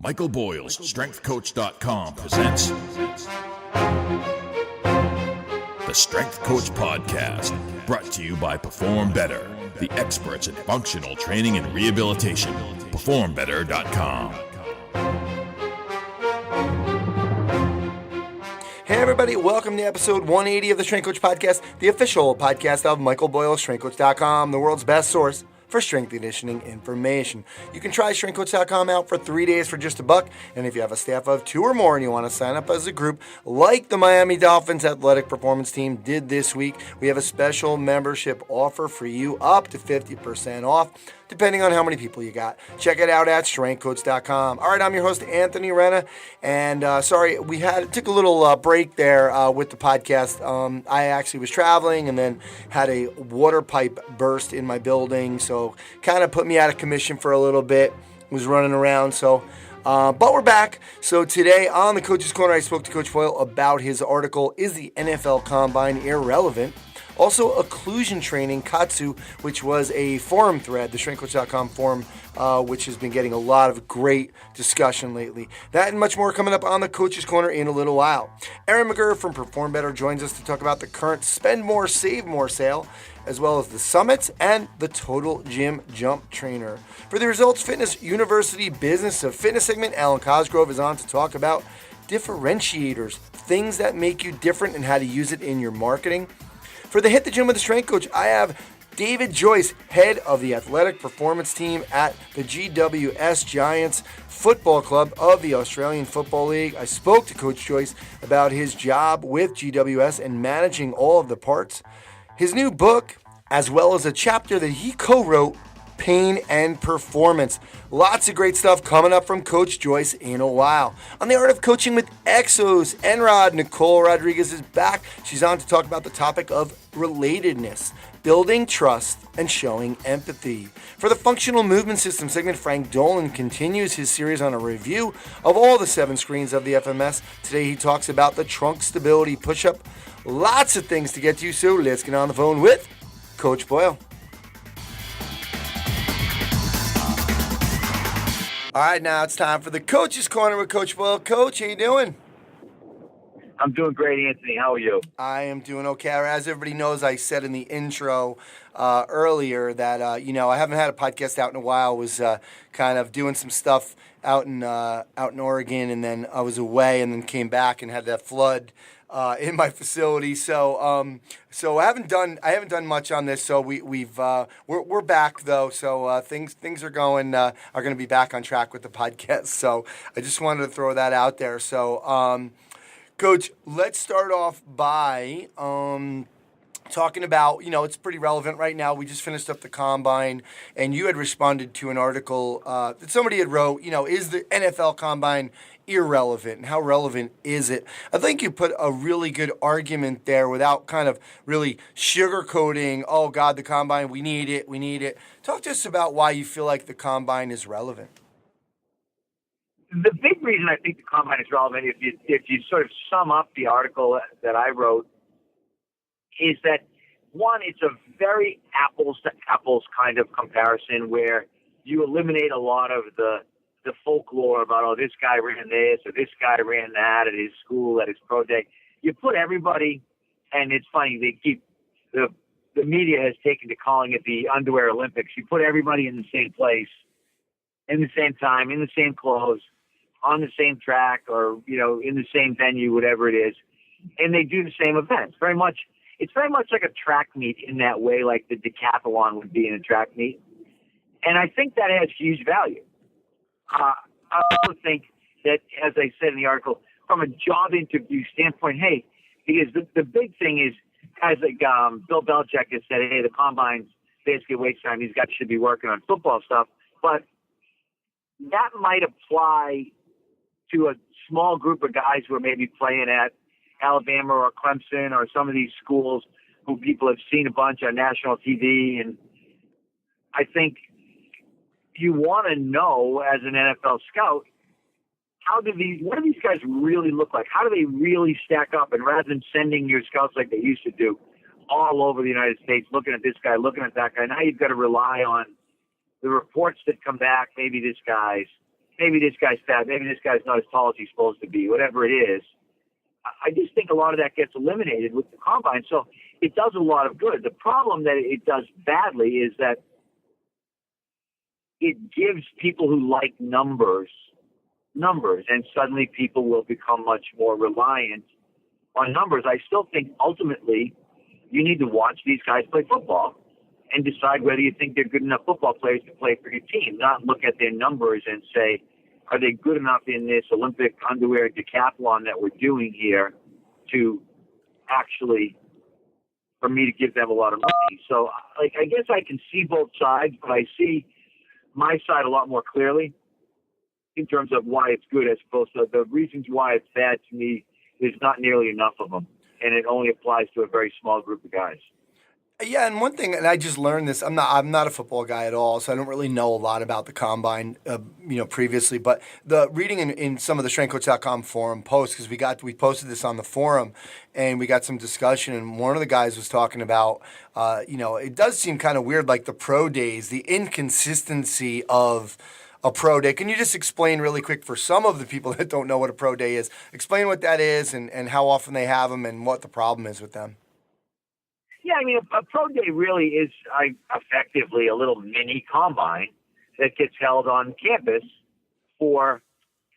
Michael Boyle's StrengthCoach.com presents the Strength Coach Podcast, brought to you by Perform Better, the experts in functional training and rehabilitation. PerformBetter.com. Hey everybody, welcome to episode 180 of the Strength Coach Podcast, the official podcast of Michael Boyle, StrengthCoach.com, the world's best source for strength conditioning information. You can try StrengthCoach.com out for 3 days for just $1, and if you have a staff of 2 or more and you want to sign up as a group, like the Miami Dolphins athletic performance team did this week, we have a special membership offer for you, up to 50% off, depending on how many people you got. Check it out at StrengthCoach.com. All right, I'm your host, Anthony Renna, and sorry, we took a little break there with the podcast. I actually was traveling and then had a water pipe burst in my building, so kind of put me out of commission for a little bit. Was running around, but we're back. So today on the Coach's Corner, I spoke to Coach Boyle about his article, Is the NFL Combine Irrelevant? Also, Occlusion Training, Katsu, which was a forum thread, the StrengthCoach.com forum, which has been getting a lot of great discussion lately. That and much more coming up on the Coach's Corner in a little while. Aaron McGurr from Perform Better joins us to talk about the current Spend More, Save More sale, as well as the summits and the Total Gym Jump Trainer. For the Results Fitness University Business of Fitness segment, Alan Cosgrove is on to talk about differentiators, things that make you different and how to use it in your marketing. For the Hit the Gym with the Strength Coach, I have David Joyce, head of the athletic performance team at the GWS Giants Football Club of the Australian Football League. I spoke to Coach Joyce about his job with GWS and managing all of the parts, his new book, as well as a chapter that he co-wrote, Pain and Performance. Lots of great stuff coming up from Coach Joyce in a while. On the Art of Coaching with Exos, Enrod, Nicole Rodriguez is back. She's on to talk about the topic of relatedness, building trust, and showing empathy. For the Functional Movement System segment, Frank Dolan continues his series on a review of all the 7 screens of the FMS. Today he talks about the trunk stability push-up. Lots of things to get to, so let's get on the phone with Coach Boyle. All right, now it's time for the Coach's Corner with Coach Boyle. Coach, how you doing? I'm doing great, Anthony. How are you? I am doing okay. As everybody knows, I said in the intro earlier that, I haven't had a podcast out in a while. Was kind of doing some stuff out in Oregon, and then I was away and then came back and had that flood in my facility. So I haven't done much on this. So we're back though. So things are going to be back on track with the podcast. So I just wanted to throw that out there. So Coach, let's start off by talking about, it's pretty relevant right now. We just finished up the Combine, and you had responded to an article that somebody had wrote, is the NFL Combine irrelevant, and how relevant is it? I think you put a really good argument there without kind of really sugarcoating, oh God, the Combine, we need it. Talk to us about why you feel like the Combine is relevant. The big reason I think the Combine is relevant, if you sort of sum up the article that I wrote, is that, one, it's a very apples-to-apples kind of comparison where you eliminate a lot of the folklore about, oh, this guy ran this or this guy ran that at his school, at his pro day. You put everybody, and it's funny, they keep, the media has taken to calling it the Underwear Olympics. You put everybody in the same place, in the same time, in the same clothes, on the same track, or, in the same venue, whatever it is, and they do the same events. It's very much like a track meet in that way, like the decathlon would be in a track meet. And I think that has huge value. I also think that, as I said in the article, from a job interview standpoint, hey, because the big thing is, as Bill Belichick has said, hey, the Combine's basically waste time. These guys should be working on football stuff. But that might apply to a small group of guys who are maybe playing at Alabama or Clemson or some of these schools who people have seen a bunch on national TV. And I think you want to know, as an NFL scout, what do these guys really look like? How do they really stack up? And rather than sending your scouts like they used to do all over the United States, looking at this guy, looking at that guy, now you've got to rely on the reports that come back, maybe this guy's maybe this guy's fat, maybe this guy's not as tall as he's supposed to be, whatever it is. I just think a lot of that gets eliminated with the combine. So it does a lot of good. The problem that it does badly is that it gives people who like numbers, and suddenly people will become much more reliant on numbers. I still think ultimately you need to watch these guys play football and decide whether you think they're good enough football players to play for your team, not look at their numbers and say, are they good enough in this Olympic underwear decathlon that we're doing here to actually, for me to give them a lot of money? So, like, I guess I can see both sides, but I see my side a lot more clearly in terms of why it's good, as opposed to the reasons why it's bad. To me, there's not nearly enough of them, and it only applies to a very small group of guys. Yeah, and one thing, and I just learned this. I'm not a football guy at all, so I don't really know a lot about the combine, previously. But the reading in some of the StrengthCoach.com forum posts, because we posted this on the forum, and we got some discussion. And one of the guys was talking about, it does seem kind of weird, like the pro days, the inconsistency of a pro day. Can you just explain really quick for some of the people that don't know what a pro day is? Explain what that is and how often they have them and what the problem is with them. Yeah, I mean, a pro day really is effectively a little mini combine that gets held on campus for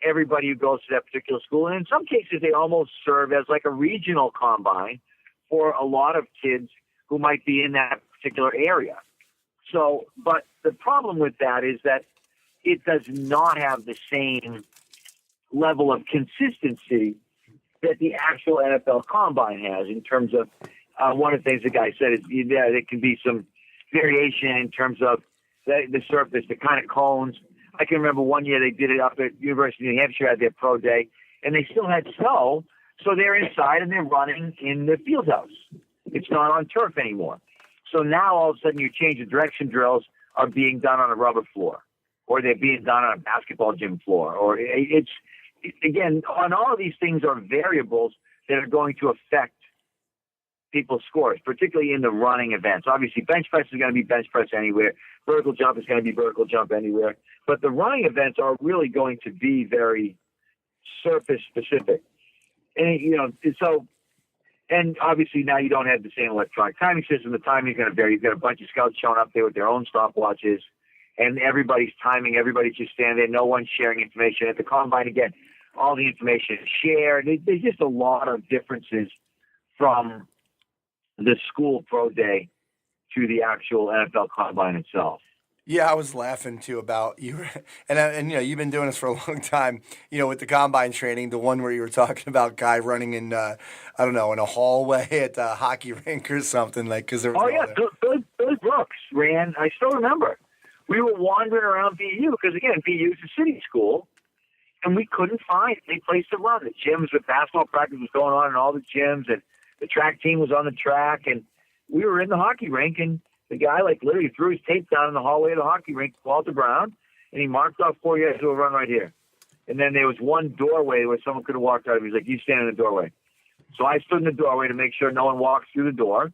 everybody who goes to that particular school. And in some cases, they almost serve as like a regional combine for a lot of kids who might be in that particular area. So, but the problem with that is that it does not have the same level of consistency that the actual NFL combine has in terms of one of the things the guy said is there can be some variation in terms of the surface, the kind of cones. I can remember one year they did it up at University of New Hampshire, had their pro day, and they still had snow, so they're inside and they're running in the field house. It's not on turf anymore. So now all of a sudden your change of direction drills are being done on a rubber floor, or they're being done on a basketball gym floor. Or it's, again, on all of these things are variables that are going to affect people's scores, particularly in the running events. Obviously, bench press is going to be bench press anywhere. Vertical jump is going to be vertical jump anywhere. But the running events are really going to be very surface specific. And, and obviously now you don't have the same electronic timing system. The timing is going to vary. You've got a bunch of scouts showing up there with their own stopwatches, and everybody's timing. Everybody's just standing there. No one's sharing information. At the combine, again, all the information is shared. There's just a lot of differences from the school pro day to the actual NFL combine itself. Yeah, I was laughing too about you, and you've been doing this for a long time. With the combine training, the one where you were talking about guy running in, in a hallway at the hockey rink or something, like because there was. Oh yeah, Billy Brooks ran. I still remember. We were wandering around BU because again, BU is a city school, and we couldn't find any place to run. The gyms with basketball practice was going on in all the gyms, and the track team was on the track, and we were in the hockey rink, and the guy literally threw his tape down in the hallway of the hockey rink, Walter Brown, and he marked off 4 yards to a run right here. And then there was one doorway where someone could have walked out of. He was like, you stand in the doorway. So I stood in the doorway to make sure no one walks through the door.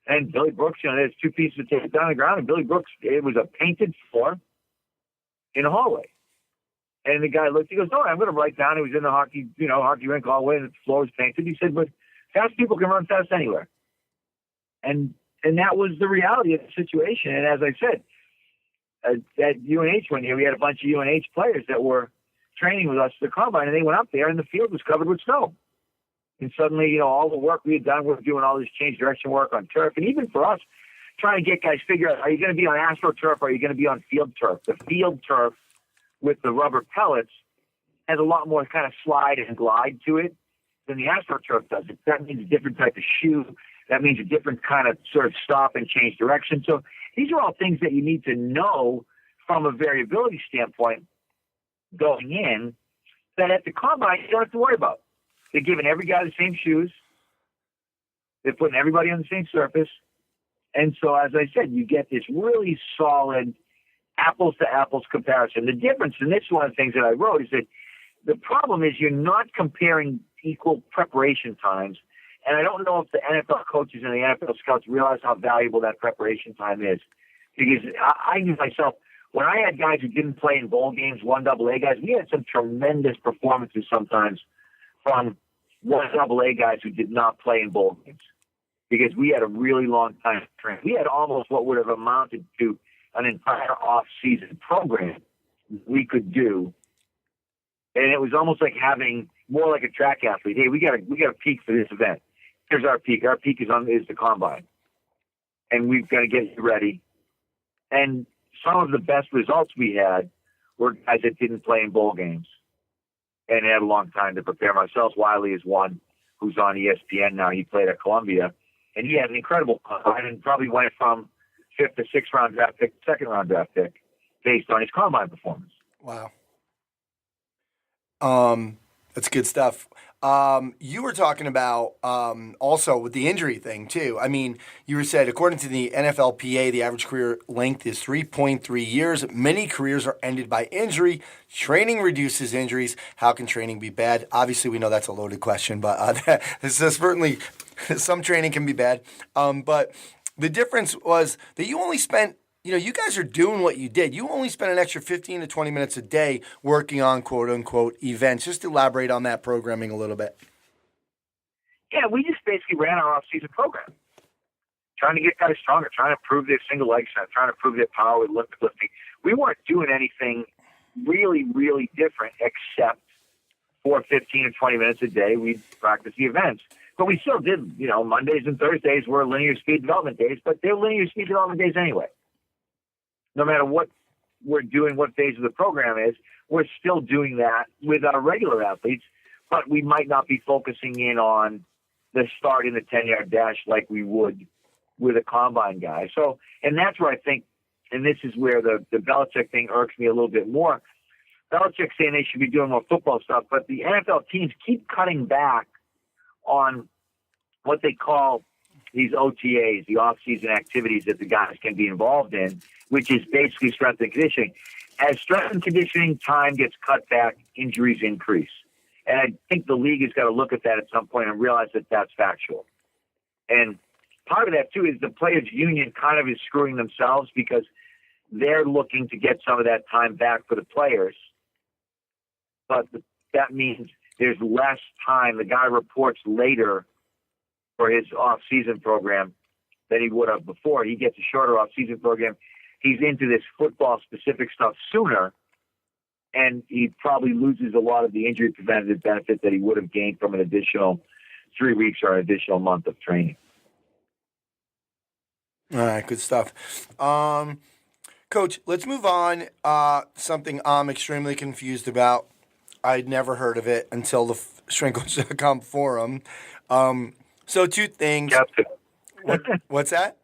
And Billy Brooks, there's two pieces of tape down on the ground, and Billy Brooks, it was a painted floor in a hallway. And the guy looked, he goes, no, I'm going to write down. He was in the hockey rink hallway, and the floor was painted. He said, but fast people can run fast anywhere. And that was the reality of the situation. And as I said, at UNH one year, we had a bunch of UNH players that were training with us at the combine, and they went up there, and the field was covered with snow. And suddenly, all the work we had done, we were doing all this change direction work on turf. And even for us, trying to get guys figure out, are you going to be on AstroTurf or are you going to be on field turf? The field turf with the rubber pellets has a lot more kind of slide and glide to it than the AstroTurf does. That means a different type of shoe. That means a different kind of sort of stop and change direction. So these are all things that you need to know from a variability standpoint going in that at the combine you don't have to worry about. They're giving every guy the same shoes. They're putting everybody on the same surface. And so, as I said, you get this really solid apples-to-apples comparison. The difference, and this is one of the things that I wrote, is that the problem is you're not comparing equal preparation times. And I don't know if the NFL coaches and the NFL scouts realize how valuable that preparation time is. Because I knew myself, when I had guys who didn't play in bowl games, 1AA guys, we had some tremendous performances sometimes from 1AA guys who did not play in bowl games because we had a really long time to train. We had almost what would have amounted to an entire off-season program we could do. And it was almost like having more like a track athlete. Hey, we got a peak for this event. Here's our peak. Our peak is the combine. And we've got to get you ready. And some of the best results we had were guys that didn't play in bowl games and had a long time to prepare. Myself, Wiley is one who's on ESPN now. He played at Columbia, and he had an incredible combine and probably went from 5th to 6th round draft pick, 2nd round draft pick based on his combine performance. Wow. That's good stuff. You were talking about also with the injury thing too. I mean, you said according to the NFLPA, the average career length is 3.3 years. Many careers are ended by injury. Training reduces injuries. How can training be bad? Obviously, we know that's a loaded question, but this is certainly some training can be bad. But the difference was that you only spent. You guys are doing what you did. You only spent an extra 15 to 20 minutes a day working on quote-unquote events. Just elaborate on that programming a little bit. Yeah, we just basically ran our off-season program, trying to get guys stronger, trying to improve their single leg strength, trying to improve their power with lifting. We weren't doing anything really, really different except for 15 or 20 minutes a day. We'd practice the events. But we still did, Mondays and Thursdays were linear speed development days, but they're linear speed development days anyway. No matter what we're doing, what phase of the program is, we're still doing that with our regular athletes, but we might not be focusing in on the start in the 10-yard dash like we would with a combine guy. So, and that's where I think, and this is where the Belichick thing irks me a little bit more. Belichick's saying they should be doing more football stuff, but the NFL teams keep cutting back on what they call these OTAs, the off-season activities that the guys can be involved in, which is basically strength and conditioning. As strength and conditioning time gets cut back, injuries increase. And I think the league has got to look at that at some point and realize that that's factual. And part of that, too, is the players' union kind of is screwing themselves because they're looking to get some of that time back for the players. But that means there's less time. The guy reports later for his off-season program than he would have before. He gets a shorter off-season program. He's into this football-specific stuff sooner, and he probably loses a lot of the injury preventative benefit that he would have gained from an additional 3 weeks or an additional month of training. All right, good stuff. Coach, let's move on. Something I'm extremely confused about. I'd never heard of it until the StrengthCoach.com forum. So 2 things. What's that?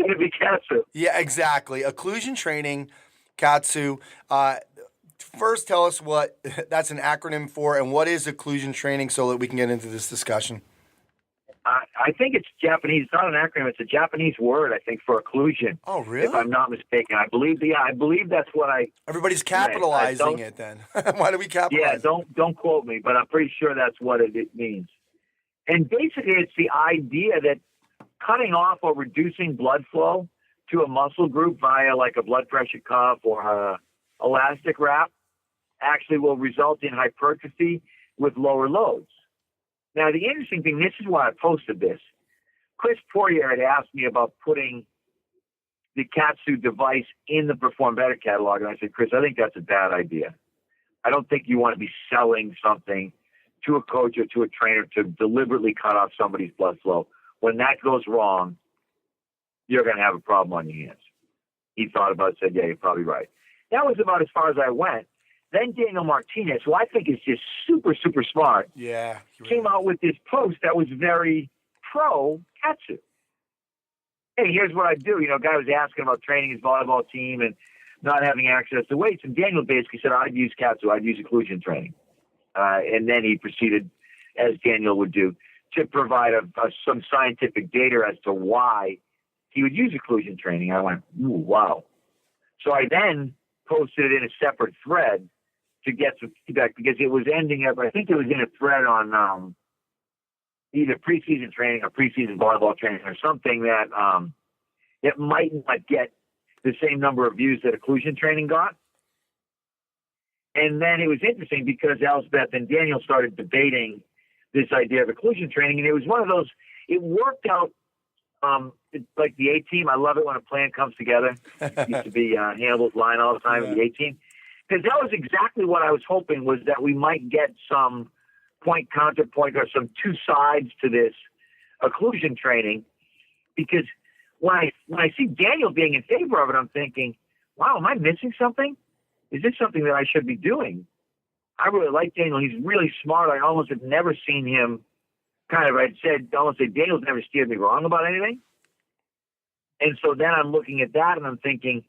It's going to be Katsu. Yeah, exactly. Occlusion Training, Katsu. First, tell us what that's an acronym for, and what is Occlusion Training so that we can get into this discussion. I think it's Japanese. It's not an acronym. It's a Japanese word, I think, for occlusion. Oh, really? If I'm not mistaken. I believe that's what I... Everybody's capitalizing it then. Why do we capitalize? Yeah, don't quote me, but I'm pretty sure that's what it means. And basically, it's the idea that cutting off or reducing blood flow to a muscle group via like a blood pressure cuff or a elastic wrap actually will result in hypertrophy with lower loads. Now, the interesting thing, this is why I posted this. Chris Poirier had asked me about putting the Katsu device in the Perform Better catalog, and I said, Chris, I think that's a bad idea. I don't think you want to be selling something to a coach or to a trainer to deliberately cut off somebody's blood flow. When that goes wrong, you're going to have a problem on your hands. He thought about it, said, yeah, you're probably right. That was about as far as I went. Then Daniel Martinez, who I think is just super, super smart, came out with this post that was very pro-Katsu. Hey, here's what I do. A guy was asking about training his volleyball team and not having access to weights, and Daniel basically said, I'd use Katsu, I'd use occlusion training. And then he proceeded, as Daniel would do, to provide some scientific data as to why he would use occlusion training. I went, ooh, wow. So I then posted it in a separate thread to get some feedback because it was ending up, I think it was in a thread on either preseason training or preseason volleyball training or something that it might not get the same number of views that Occlusion Training got. And then it was interesting because Elspeth and Daniel started debating this idea of Occlusion Training, and it was one of those, it worked out like the A-Team. I love it when a plan comes together. It used to be Hannibal's line all the time with the A-Team. Because that was exactly what I was hoping, was that we might get some point counterpoint or some two sides to this Occlusion Training. Because when I see Daniel being in favor of it, I'm thinking, wow, am I missing something? Is this something that I should be doing? I really like Daniel. He's really smart. I almost have never seen him I'd almost say Daniel's never steered me wrong about anything. And so then I'm looking at that and I'm thinking,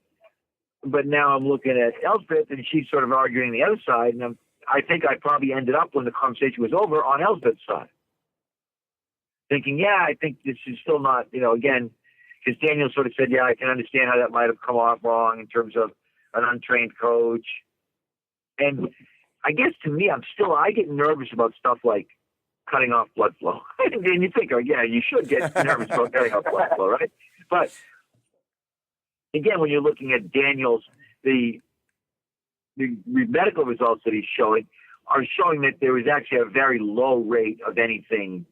but now I'm looking at Elspeth and she's sort of arguing the other side. And I think I probably ended up, when the conversation was over, on Elspeth's side. Thinking, yeah, I think this is still not, again, because Daniel sort of said, yeah, I can understand how that might have come off wrong in terms of an untrained coach. And I guess to me, I get nervous about stuff like cutting off blood flow. And you think, oh, yeah, you should get nervous about cutting off blood flow, right? But again, when you're looking at Daniel's, the medical results that he's showing are showing that there is actually a very low rate of anything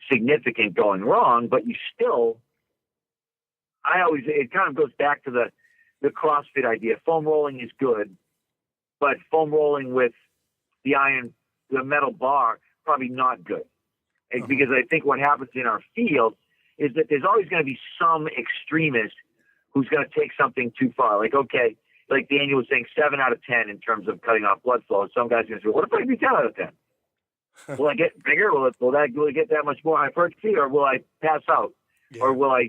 significant going wrong, but you still, it kind of goes back to the CrossFit idea. Foam rolling is good, but foam rolling with the metal bar, probably not good. Because I think what happens in our field is that there's always going to be some extremist who's going to take something too far. Like Daniel was saying, 7 out of 10 in terms of cutting off blood flow. Some guys are going to say, what if I do 10 out of 10? Will I get bigger? Will I get that much more hypertrophy, or will I pass out? Yeah. Or will I,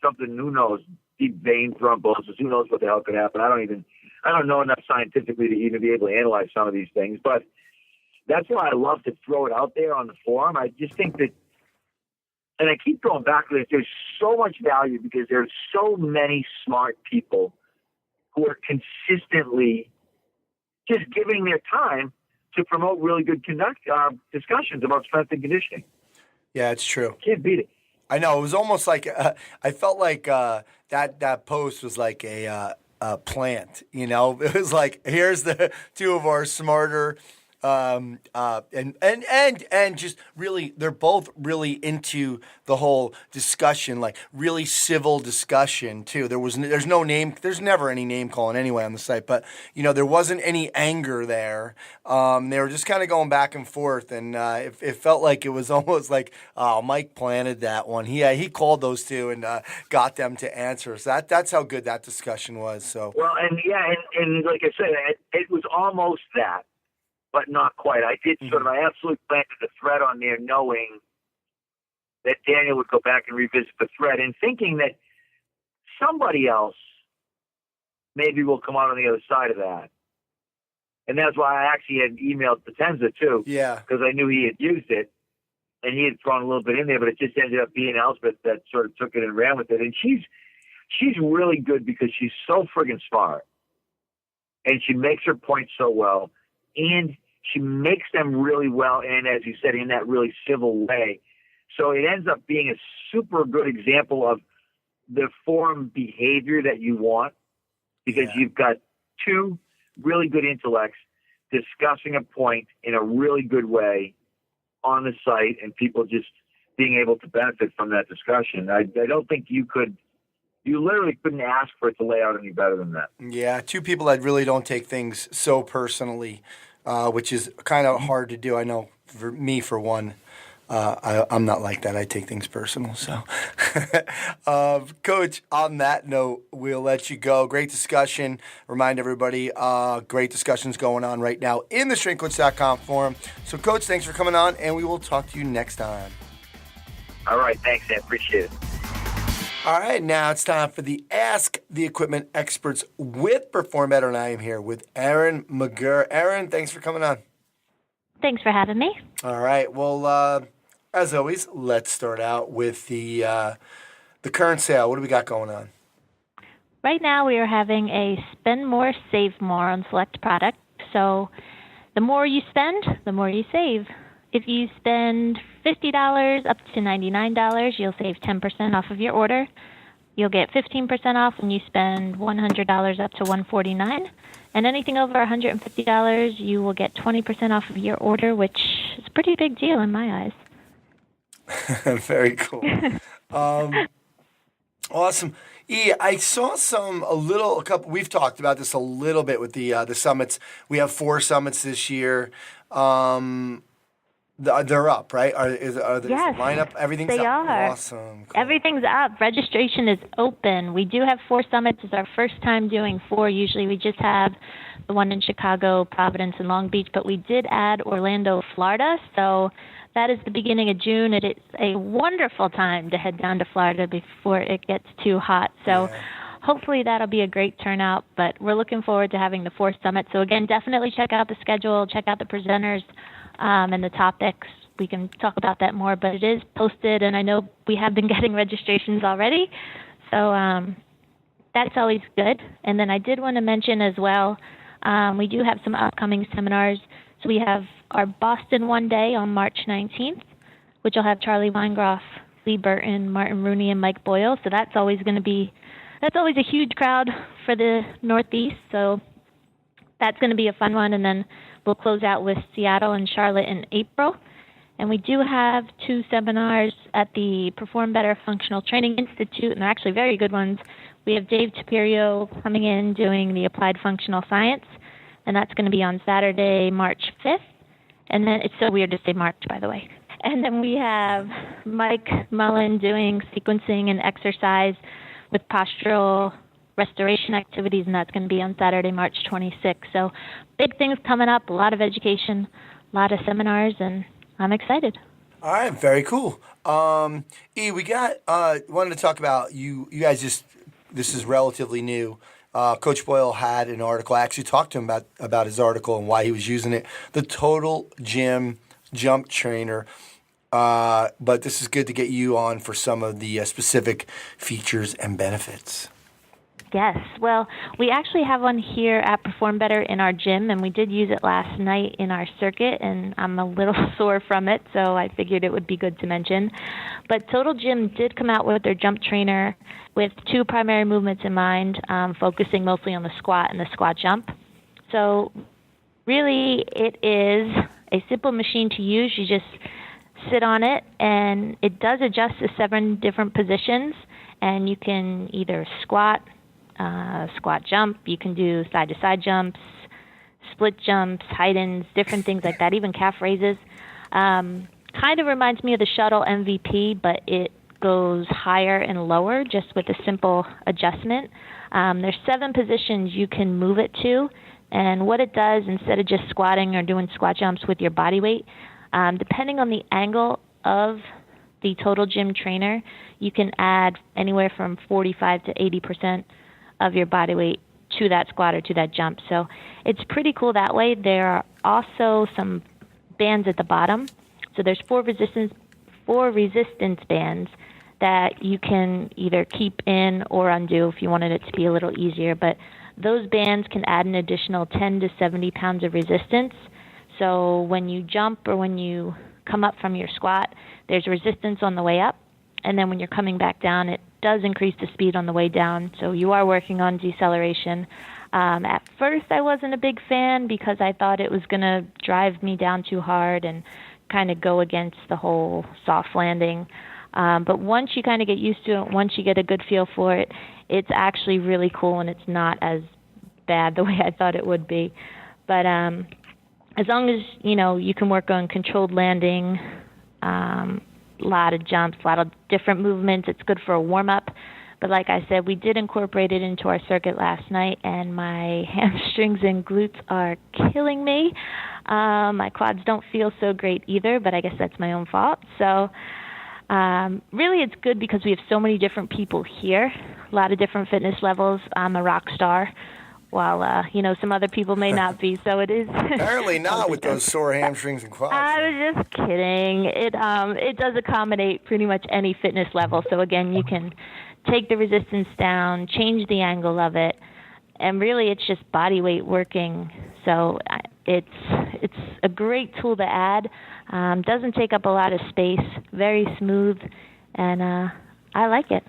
something, who knows, deep vein thrombosis, who knows what the hell could happen? I don't know enough scientifically to even be able to analyze some of these things, but that's why I love to throw it out there on the forum. I just think that, and I keep going back to this, there's so much value because there's so many smart people who are consistently just giving their time to promote really good discussions about strength and conditioning. Yeah, it's true. Can't beat it. I know. It was almost like I felt like that post was like a plant. It was like, here's the two of our smarter. And just really, they're both really into the whole discussion, like really civil discussion too. There's never any name calling anyway on the site, but there wasn't any anger there. They were just kind of going back and forth, and it felt like it was almost like, oh, Mike planted that one. He called those two and got them to answer. So that's how good that discussion was. So well, and like I said, it was almost that, but not quite. I absolutely planted the thread on there, knowing that Daniel would go back and revisit the thread and thinking that somebody else maybe will come out on the other side of that. And that's why I actually had emailed Potenza too. Yeah. Because I knew he had used it and he had thrown a little bit in there, but it just ended up being Elspeth that sort of took it and ran with it. And she's really good because she's so friggin' smart. And she makes her points so well. And she makes them really well, and as you said, in that really civil way. So it ends up being a super good example of the forum behavior that you want, because you've got two really good intellects discussing a point in a really good way on the site, and people just being able to benefit from that discussion. I don't think you literally couldn't ask for it to lay out any better than that. Yeah, two people that really don't take things so personally, which is kind of hard to do. I know for me, for one, I'm not like that. I take things personal. So, Coach, on that note, we'll let you go. Great discussion. Remind everybody, great discussions going on right now in the StrengthCoach.com forum. So, Coach, thanks for coming on, and we will talk to you next time. All right. Thanks, I appreciate it. All right, now it's time for the Ask the Equipment Experts with Perform Better, and I am here with Erin McGurr. Erin, thanks for coming on. Thanks for having me. All right, well, as always, let's start out with the current sale. What do we got going on? Right now we are having a spend more, save more on select products. So the more you spend, the more you save. If you spend $50 up to $99, you'll save 10% off of your order. you'll get 15% off when you spend $100 up to $149. And anything over $150, you will get 20% off of your order, which is a pretty big deal in my eyes. Very cool. Awesome. I saw we've talked about this a little bit with the summits. We have 4 summits this year. They're up, right? Is yes, the lineup? Everything's they up. are. Awesome. Cool. Everything's up. Registration is open. We do have 4 summits. It's our first time doing 4. Usually we just have the one in Chicago, Providence, and Long Beach, but we did add Orlando, Florida. So that is the beginning of June. It is a wonderful time to head down to Florida before it gets too hot. So hopefully that'll be a great turnout, but we're looking forward to having the 4 summits. So again, definitely check out the schedule, check out the presenters, and the topics. We can talk about that more, but it is posted, and I know we have been getting registrations already, so that's always good. And then I did want to mention as well, we do have some upcoming seminars. So we have our Boston One Day on March 19th, which will have Charlie Weingroff, Lee Burton, Martin Rooney, and Mike Boyle. So that's always a huge crowd for the Northeast, so that's going to be a fun one. And then we'll close out with Seattle and Charlotte in April. And we do have 2 seminars at the Perform Better Functional Training Institute, and they're actually very good ones. We have Dave Taperio coming in doing the Applied Functional Science, and that's going to be on Saturday, March 5th. And then it's so weird to say March, by the way. And then we have Mike Mullen doing sequencing and exercise with postural restoration activities, and that's going to be on Saturday, March 26th. So big things coming up, a lot of education, a lot of seminars, and I'm excited. All right, very cool. We wanted to talk about you guys this is relatively new. Coach Boyle had an article. I actually talked to him about his article and why he was using it. The Total Gym Jump Trainer. But this is good to get you on for some of the specific features and benefits. Yes. Well, we actually have one here at Perform Better in our gym, and we did use it last night in our circuit, and I'm a little sore from it, so I figured it would be good to mention. But Total Gym did come out with their jump trainer with 2 primary movements in mind, focusing mostly on the squat and the squat jump. So really it is a simple machine to use. You just sit on it, and it does adjust to 7 different positions, and you can either squat jump, you can do side-to-side jumps, split jumps, hide-ins, different things like that, even calf raises. Kind of reminds me of the shuttle MVP, but it goes higher and lower just with a simple adjustment. There's 7 positions you can move it to, and what it does, instead of just squatting or doing squat jumps with your body weight, depending on the angle of the Total Gym Trainer, you can add anywhere from 45 to 80% of your body weight to that squat or to that jump. So it's pretty cool that way. There are also some bands at the bottom. So there's 4 resistance bands that you can either keep in or undo if you wanted it to be a little easier. But those bands can add an additional 10 to 70 pounds of resistance. So when you jump or when you come up from your squat, there's resistance on the way up. And then when you're coming back down, it does increase the speed on the way down. So you are working on deceleration. At first, I wasn't a big fan because I thought it was going to drive me down too hard and kind of go against the whole soft landing. But once you kind of get used to it, once you get a good feel for it, it's actually really cool, and it's not as bad the way I thought it would be. But as long as, you can work on controlled landing, a lot of jumps, a lot of different movements. It's good for a warm-up. But like I said, we did incorporate it into our circuit last night, and my hamstrings and glutes are killing me. My quads don't feel so great either, but I guess that's my own fault. So really it's good because we have so many different people here, a lot of different fitness levels. I'm a rock star, while some other people may not be. So it is. Apparently not with those sore hamstrings and quads. I was just kidding. It does accommodate pretty much any fitness level. So again, you can take the resistance down, change the angle of it, and really it's just body weight working. So it's a great tool to add. Doesn't take up a lot of space, very smooth, and I like it.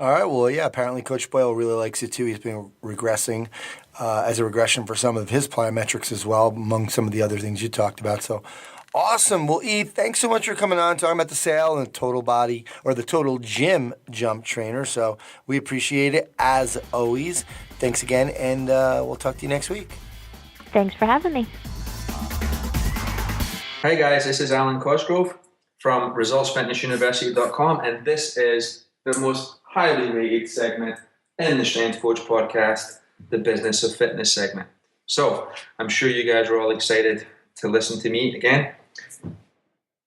All right. Well, yeah, apparently Coach Boyle really likes it too. He's been regressing as a regression for some of his plyometrics as well, among some of the other things you talked about. So awesome. Well, Eve, thanks so much for coming on, talking about the sale and the total body or the total gym jump trainer. So we appreciate it as always. Thanks again, and we'll talk to you next week. Thanks for having me. Hi guys, this is Alan Cosgrove from ResultsFitnessUniversity.com, and this is the most highly rated segment in the Strength Coach podcast, the Business of Fitness segment. So I'm sure you guys are all excited to listen to me again.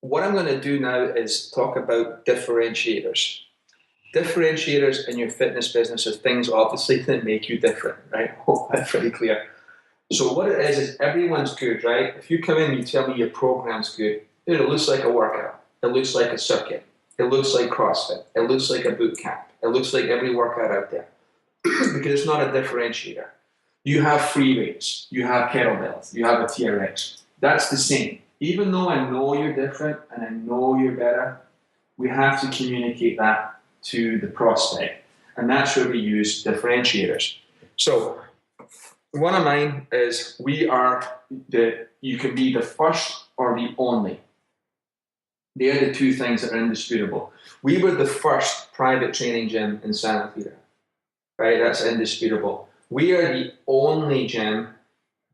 What I'm going to do now is talk about differentiators. Differentiators in your fitness business are things obviously that make you different, right? Hope that's pretty clear. So what it is everyone's good, right? If you come in and you tell me your program's good, it looks like a workout. It looks like a circuit. It looks like CrossFit. It looks like a boot camp. It looks like every workout out there because it's not a differentiator. You have free weights. You have kettlebells. You have a TRX. That's the same. Even though I know you're different and I know you're better, we have to communicate that to the prospect. And that's where we use differentiators. So one of mine is you can be the first or the only. They're the two things that are indisputable. We were the first private training gym in Santa Clara, right? That's indisputable. We are the only gym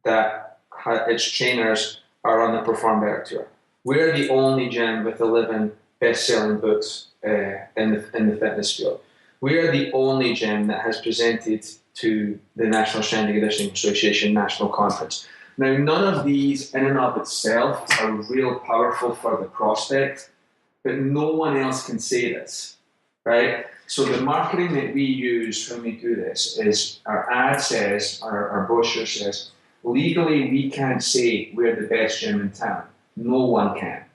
that its trainers are on the Perform Better Tour. We're the only gym with 11 best-selling books in the fitness field. We are the only gym that has presented to the National Strength and Conditioning Association National Conference. Now, none of these in and of itself are real powerful for the prospect, but no one else can say this, right? So the marketing that we use when we do this is our ad says, our brochure says, legally we can't say we're the best gym in town. No one can.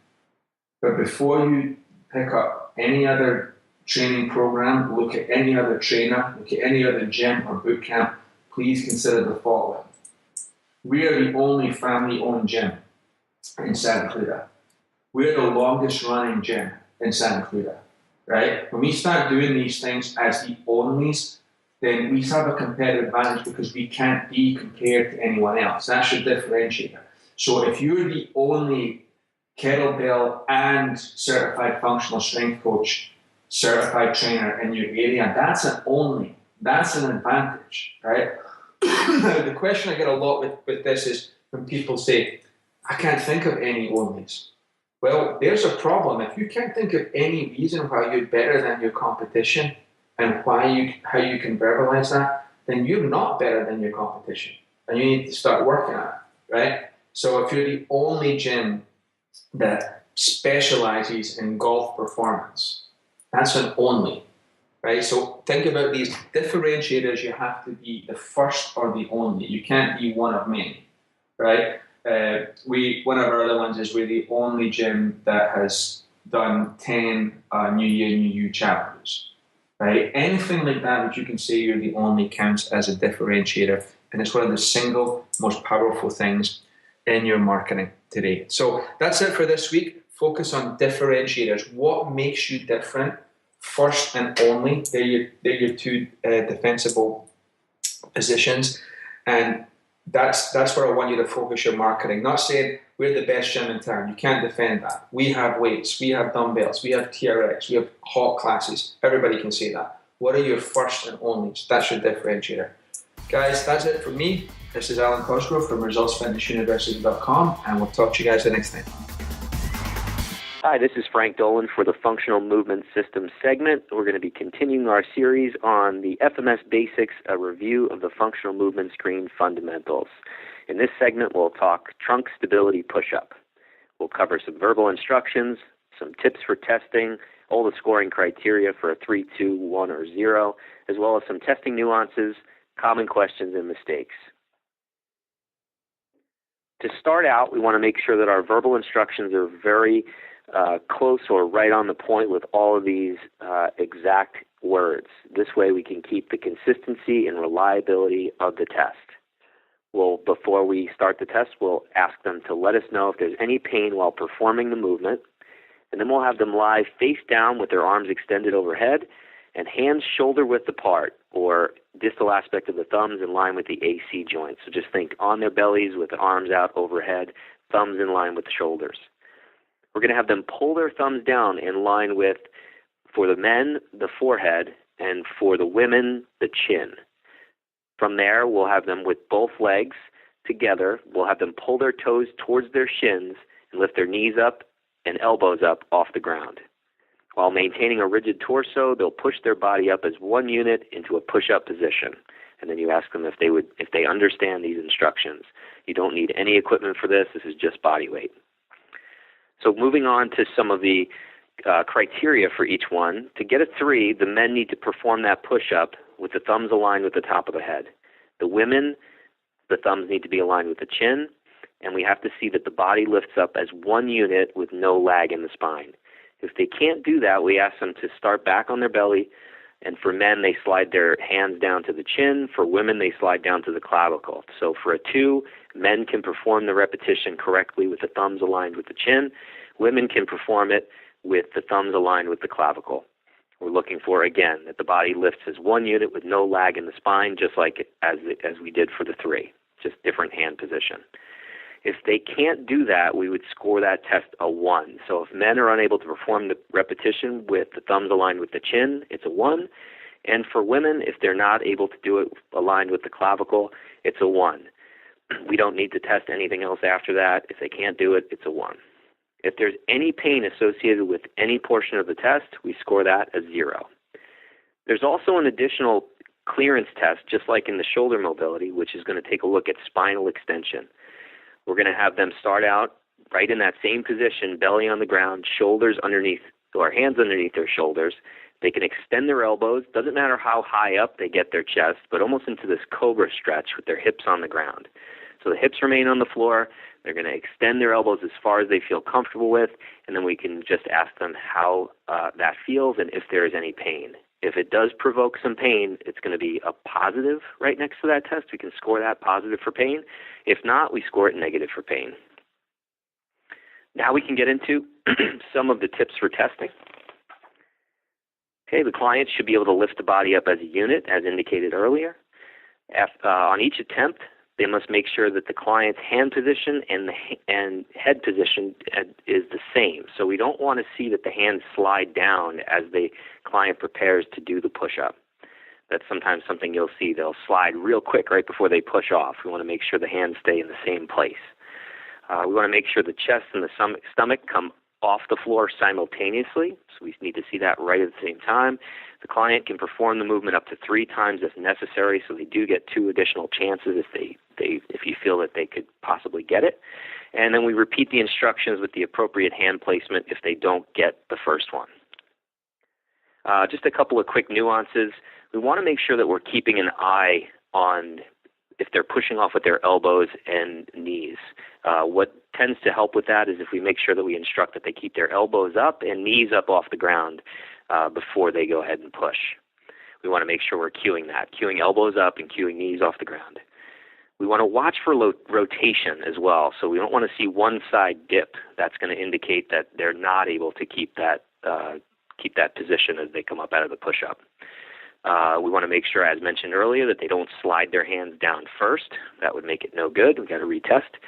But before you pick up any other training program, look at any other trainer, look at any other gym or boot camp, please consider the following. We are the only family-owned gym in Santa Clara. We're the longest running gym in Santa Clara, right? When we start doing these things as the onlys, then we have a competitive advantage because we can't be compared to anyone else. That's your differentiator. So if you're the only kettlebell and certified functional strength coach, certified trainer in your area, that's an only. That's an advantage, right? Now, the question I get a lot with this is when people say, I can't think of any onlys. Well, there's a problem. If you can't think of any reason why you're better than your competition and how you can verbalize that, then you're not better than your competition. And you need to start working on it, right? So if you're the only gym that specializes in golf performance, that's an only. Right, so think about these differentiators. You have to be the first or the only. You can't be one of many, right? One of our other ones is we're the only gym that has done 10 New Year, New You challenges, right? Anything like that which you can say you're the only counts as a differentiator, and it's one of the single most powerful things in your marketing today. So that's it for this week. Focus on differentiators. What makes you different? First and only, they're your two defensible positions, and that's where I want you to focus your marketing. Not saying we're the best gym in town. You can't defend that. We have weights, we have dumbbells, we have TRX, we have hot classes. Everybody can say that. What are your first and onlys? That's your differentiator. Guys, that's it for me. This is Alan Cosgrove from ResultsFitnessUniversity.com, and we'll talk to you guys the next time. Hi, this is Frank Dolan for the Functional Movement Systems segment. We're going to be continuing our series on the FMS Basics, a review of the functional movement screen fundamentals. In this segment, we'll talk trunk stability push-up. We'll cover some verbal instructions, some tips for testing, all the scoring criteria for a 3, 2, 1, or 0, as well as some testing nuances, common questions, and mistakes. To start out, we want to make sure that our verbal instructions are very close or right on the point with all of these exact words. This way we can keep the consistency and reliability of the test. Before we start the test, we'll ask them to let us know if there's any pain while performing the movement, and then we'll have them lie face down with their arms extended overhead, and hands shoulder width apart, or distal aspect of the thumbs in line with the AC joint. So just think on their bellies with the arms out overhead, thumbs in line with the shoulders. We're going to have them pull their thumbs down in line with, for the men, the forehead, and for the women, the chin. From there, we'll have them with both legs together. We'll have them pull their toes towards their shins and lift their knees up and elbows up off the ground. While maintaining a rigid torso, they'll push their body up as one unit into a push-up position. And then you ask them if they understand these instructions. You don't need any equipment for this. This is just body weight. So moving on to some of the criteria for each one. To get a 3, the men need to perform that push-up with the thumbs aligned with the top of the head. The women, the thumbs need to be aligned with the chin, and we have to see that the body lifts up as one unit with no lag in the spine. If they can't do that, we ask them to start back on their belly, and for men, they slide their hands down to the chin. For women, they slide down to the clavicle. So for a 2, men can perform the repetition correctly with the thumbs aligned with the chin. Women can perform it with the thumbs aligned with the clavicle. We're looking for, again, that the body lifts as one unit with no lag in the spine, just like as we did for the 3, just different hand position. If they can't do that, we would score that test a 1. So if men are unable to perform the repetition with the thumbs aligned with the chin, it's a 1. And for women, if they're not able to do it aligned with the clavicle, it's a 1. We don't need to test anything else after that. If they can't do it, it's a 1. If there's any pain associated with any portion of the test, we score that as 0. There's also an additional clearance test, just like in the shoulder mobility, which is going to take a look at spinal extension. We're going to have them start out right in that same position, belly on the ground, shoulders underneath, or hands underneath their shoulders. They can extend their elbows. Doesn't matter how high up they get their chest, but almost into this cobra stretch with their hips on the ground. So the hips remain on the floor. They're going to extend their elbows as far as they feel comfortable with, and then we can just ask them how that feels and if there is any pain. If it does provoke some pain, it's going to be a positive right next to that test. We can score that positive for pain. If not, we score it negative for pain. Now we can get into some of the tips for testing. Okay, the client should be able to lift the body up as a unit, as indicated earlier. On each attempt, they must make sure that the client's hand position and head position is the same. So we don't want to see that the hands slide down as the client prepares to do the push-up. That's sometimes something you'll see. They'll slide real quick right before they push off. We want to make sure the hands stay in the same place. We want to make sure the chest and the stomach come off the floor simultaneously, so we need to see that right at the same time. The client can perform the movement up to 3 times if necessary, so they do get 2 additional chances if you feel that they could possibly get it. And then we repeat the instructions with the appropriate hand placement if they don't get the first one. Just a couple of quick nuances. We want to make sure that we're keeping an eye on if they're pushing off with their elbows and knees. What tends to help with that is if we make sure that we instruct that they keep their elbows up and knees up off the ground before they go ahead and push. We want to make sure we're cueing that, cueing elbows up and cueing knees off the ground. We want to watch for rotation as well, so we don't want to see one side dip. That's going to indicate that they're not able to keep that position as they come up out of the push-up. We want to make sure, as mentioned earlier, that they don't slide their hands down first. That would make it no good. We've got to retest.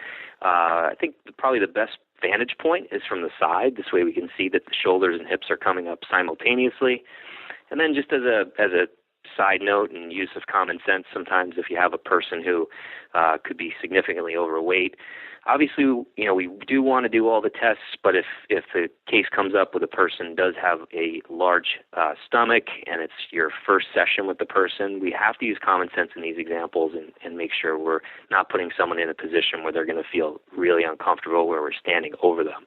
I think probably the best vantage point is from the side. This way we can see that the shoulders and hips are coming up simultaneously. And then just as a side note and use of common sense, sometimes if you have a person who could be significantly overweight, obviously, we do want to do all the tests, but if the case comes up with a person does have a large stomach and it's your first session with the person, we have to use common sense in these examples and make sure we're not putting someone in a position where they're going to feel really uncomfortable, where we're standing over them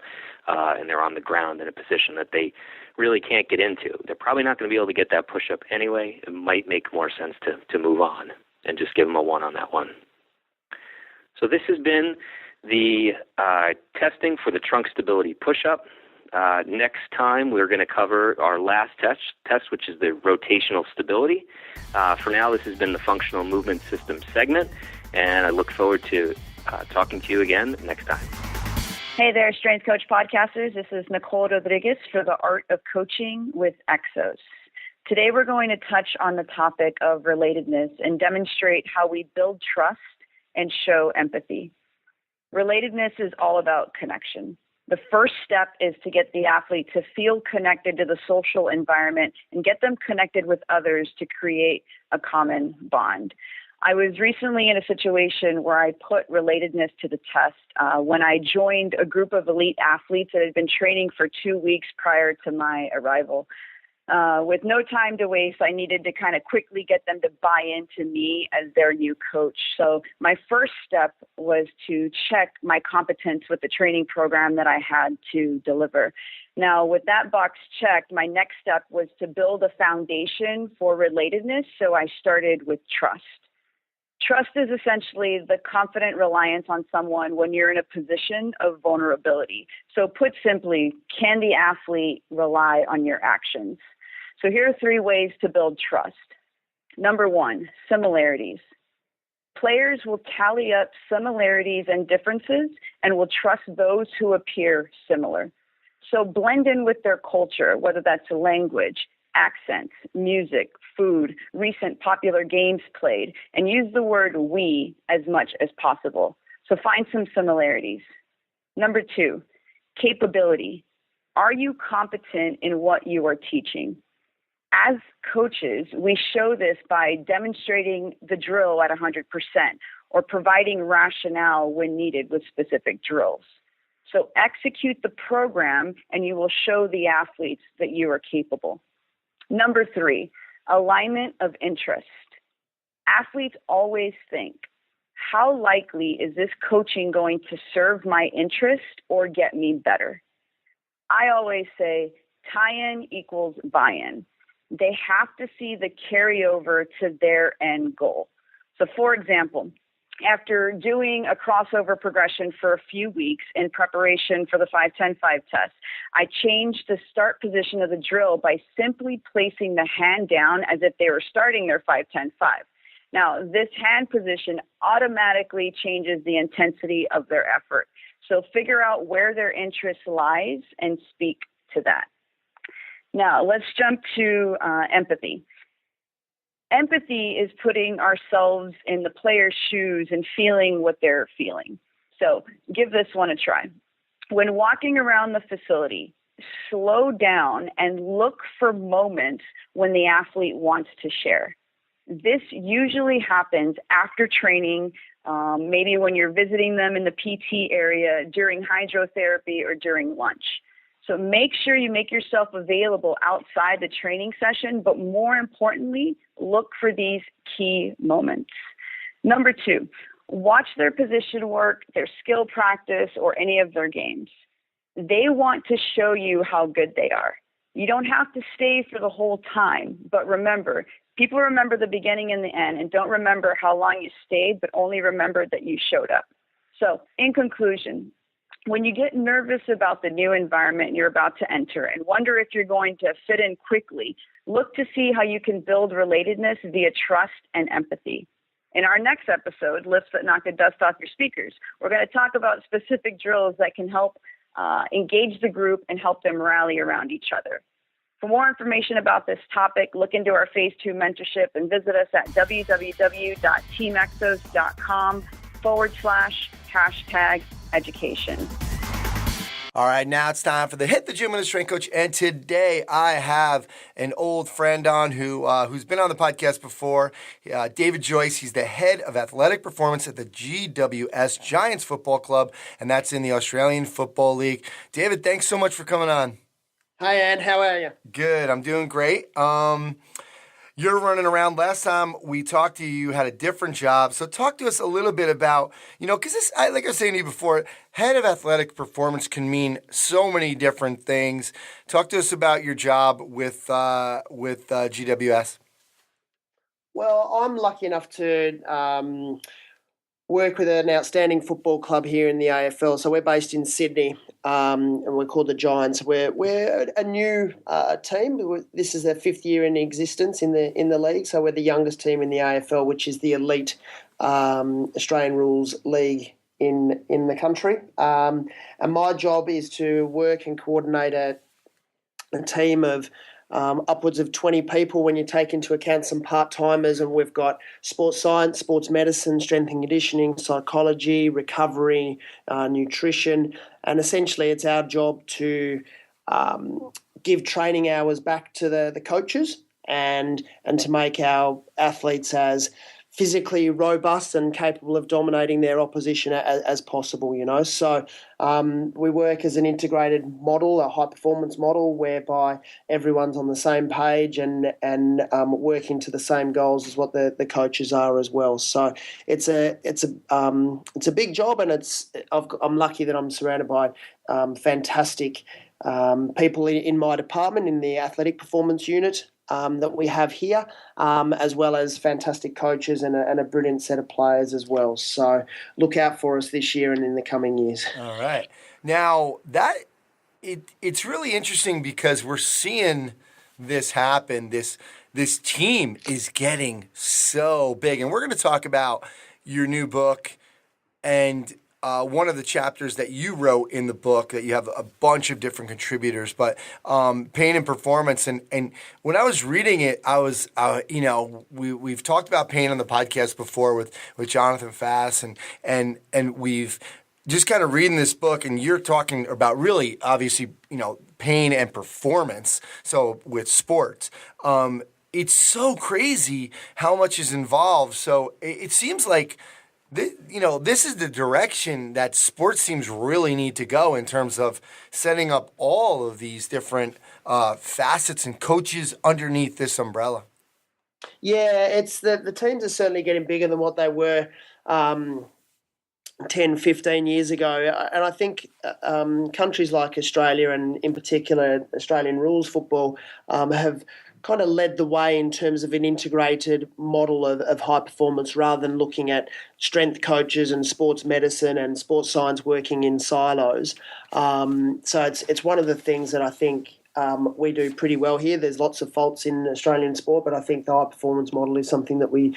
and they're on the ground in a position that they really can't get into. They're probably not going to be able to get that push-up anyway. It might make more sense to move on and just give them a 1 on that one. So this has been the testing for the trunk stability push-up. Next time, we're going to cover our last test, which is the rotational stability. For now, this has been the functional movement system segment, and I look forward to talking to you again next time. Hey there, Strength Coach podcasters. This is Nicole Rodriguez for the Art of Coaching with Exos. Today we're going to touch on the topic of relatedness and demonstrate how we build trust and show empathy. Relatedness is all about connection. The first step is to get the athlete to feel connected to the social environment and get them connected with others to create a common bond. I was recently in a situation where I put relatedness to the test when I joined a group of elite athletes that had been training for 2 weeks prior to my arrival. With no time to waste, I needed to kind of quickly get them to buy into me as their new coach. So my first step was to check my competence with the training program that I had to deliver. Now, with that box checked, my next step was to build a foundation for relatedness. So I started with trust. Trust is essentially the confident reliance on someone when you're in a position of vulnerability. So put simply, can the athlete rely on your actions? So here are 3 ways to build trust. Number 1, similarities. Players will tally up similarities and differences and will trust those who appear similar. So blend in with their culture, whether that's language, accents, music, food, recent popular games played, and use the word we as much as possible. So find some similarities. Number 2, capability. Are you competent in what you are teaching? As coaches, we show this by demonstrating the drill at 100% or providing rationale when needed with specific drills. So execute the program and you will show the athletes that you are capable. Number 3, alignment of interest. Athletes always think, how likely is this coaching going to serve my interest or get me better? I always say tie-in equals buy-in. They have to see the carryover to their end goal. So for example, after doing a crossover progression for a few weeks in preparation for the 5-10-5 test, I changed the start position of the drill by simply placing the hand down as if they were starting their 5-10-5. Now, this hand position automatically changes the intensity of their effort. So figure out where their interest lies and speak to that. Now, let's jump to empathy. Empathy is putting ourselves in the player's shoes and feeling what they're feeling. So give this one a try. When walking around the facility, slow down and look for moments when the athlete wants to share. This usually happens after training, maybe when you're visiting them in the PT area, during hydrotherapy, or during lunch. So make sure you make yourself available outside the training session, but more importantly, look for these key moments. Number 2, watch their position work, their skill practice, or any of their games. They want to show you how good they are. You don't have to stay for the whole time, but remember, people remember the beginning and the end and don't remember how long you stayed, but only remember that you showed up. So in conclusion, when you get nervous about the new environment you're about to enter and wonder if you're going to fit in quickly, look to see how you can build relatedness via trust and empathy. In our next episode, Lifts That Knock the Dust Off Your Speakers, we're going to talk about specific drills that can help engage the group and help them rally around each other. For more information about this topic, look into our Phase 2 mentorship and visit us at www.teamexos.com/education. All right, now it's time for the Hit the Gym with a Strength Coach, and today I have an old friend on who's been on the podcast before, David Joyce. He's the head of athletic performance at the GWS Giants Football Club, and that's in the Australian Football League. David, thanks so much for coming on. Hi, Ann. How are you? Good. I'm doing great. You're running around. Last time we talked to you, you had a different job. So talk to us a little bit about, because this, like I was saying to you before, head of athletic performance can mean so many different things. Talk to us about your job with GWS. Well, I'm lucky enough to work with an outstanding football club here in the AFL. So we're based in Sydney, and we're called the Giants. We're a new team. This is our 5th year in existence in the league. So we're the youngest team in the AFL, which is the elite Australian rules league in the country. And my job is to work and coordinate a team of upwards of 20 people when you take into account some part-timers, and we've got sports science, sports medicine, strength and conditioning, psychology, recovery, nutrition, and essentially it's our job to give training hours back to the coaches and to make our athletes as physically robust and capable of dominating their opposition as possible, So we work as an integrated model, a high-performance model, whereby everyone's on the same page and working to the same goals as what the coaches are as well. So it's a big job, and I'm lucky that I'm surrounded by fantastic people in my department, in the athletic performance unit that we have here, as well as fantastic coaches and a brilliant set of players as well. So look out for us this year and in the coming years. All right. Now, it's really interesting because we're seeing this happen. This team is getting so big. And we're going to talk about your new book and one of the chapters that you wrote in the book, that you have a bunch of different contributors, but pain and performance. And when I was reading it, I was, we've talked about pain on the podcast before with Jonathan Fass, and we've just kind of reading this book, and you're talking about really, obviously, pain and performance. So with sports, it's so crazy how much is involved. So it seems like this is the direction that sports teams really need to go in terms of setting up all of these different facets and coaches underneath this umbrella. Yeah, it's the teams are certainly getting bigger than what they were 10, 15 years ago. And I think countries like Australia, and in particular Australian rules football, have kind of led the way in terms of an integrated model of high performance, rather than looking at strength coaches and sports medicine and sports science working in silos. So it's one of the things that I think we do pretty well here. There's lots of faults in Australian sport, but I think the high performance model is something that we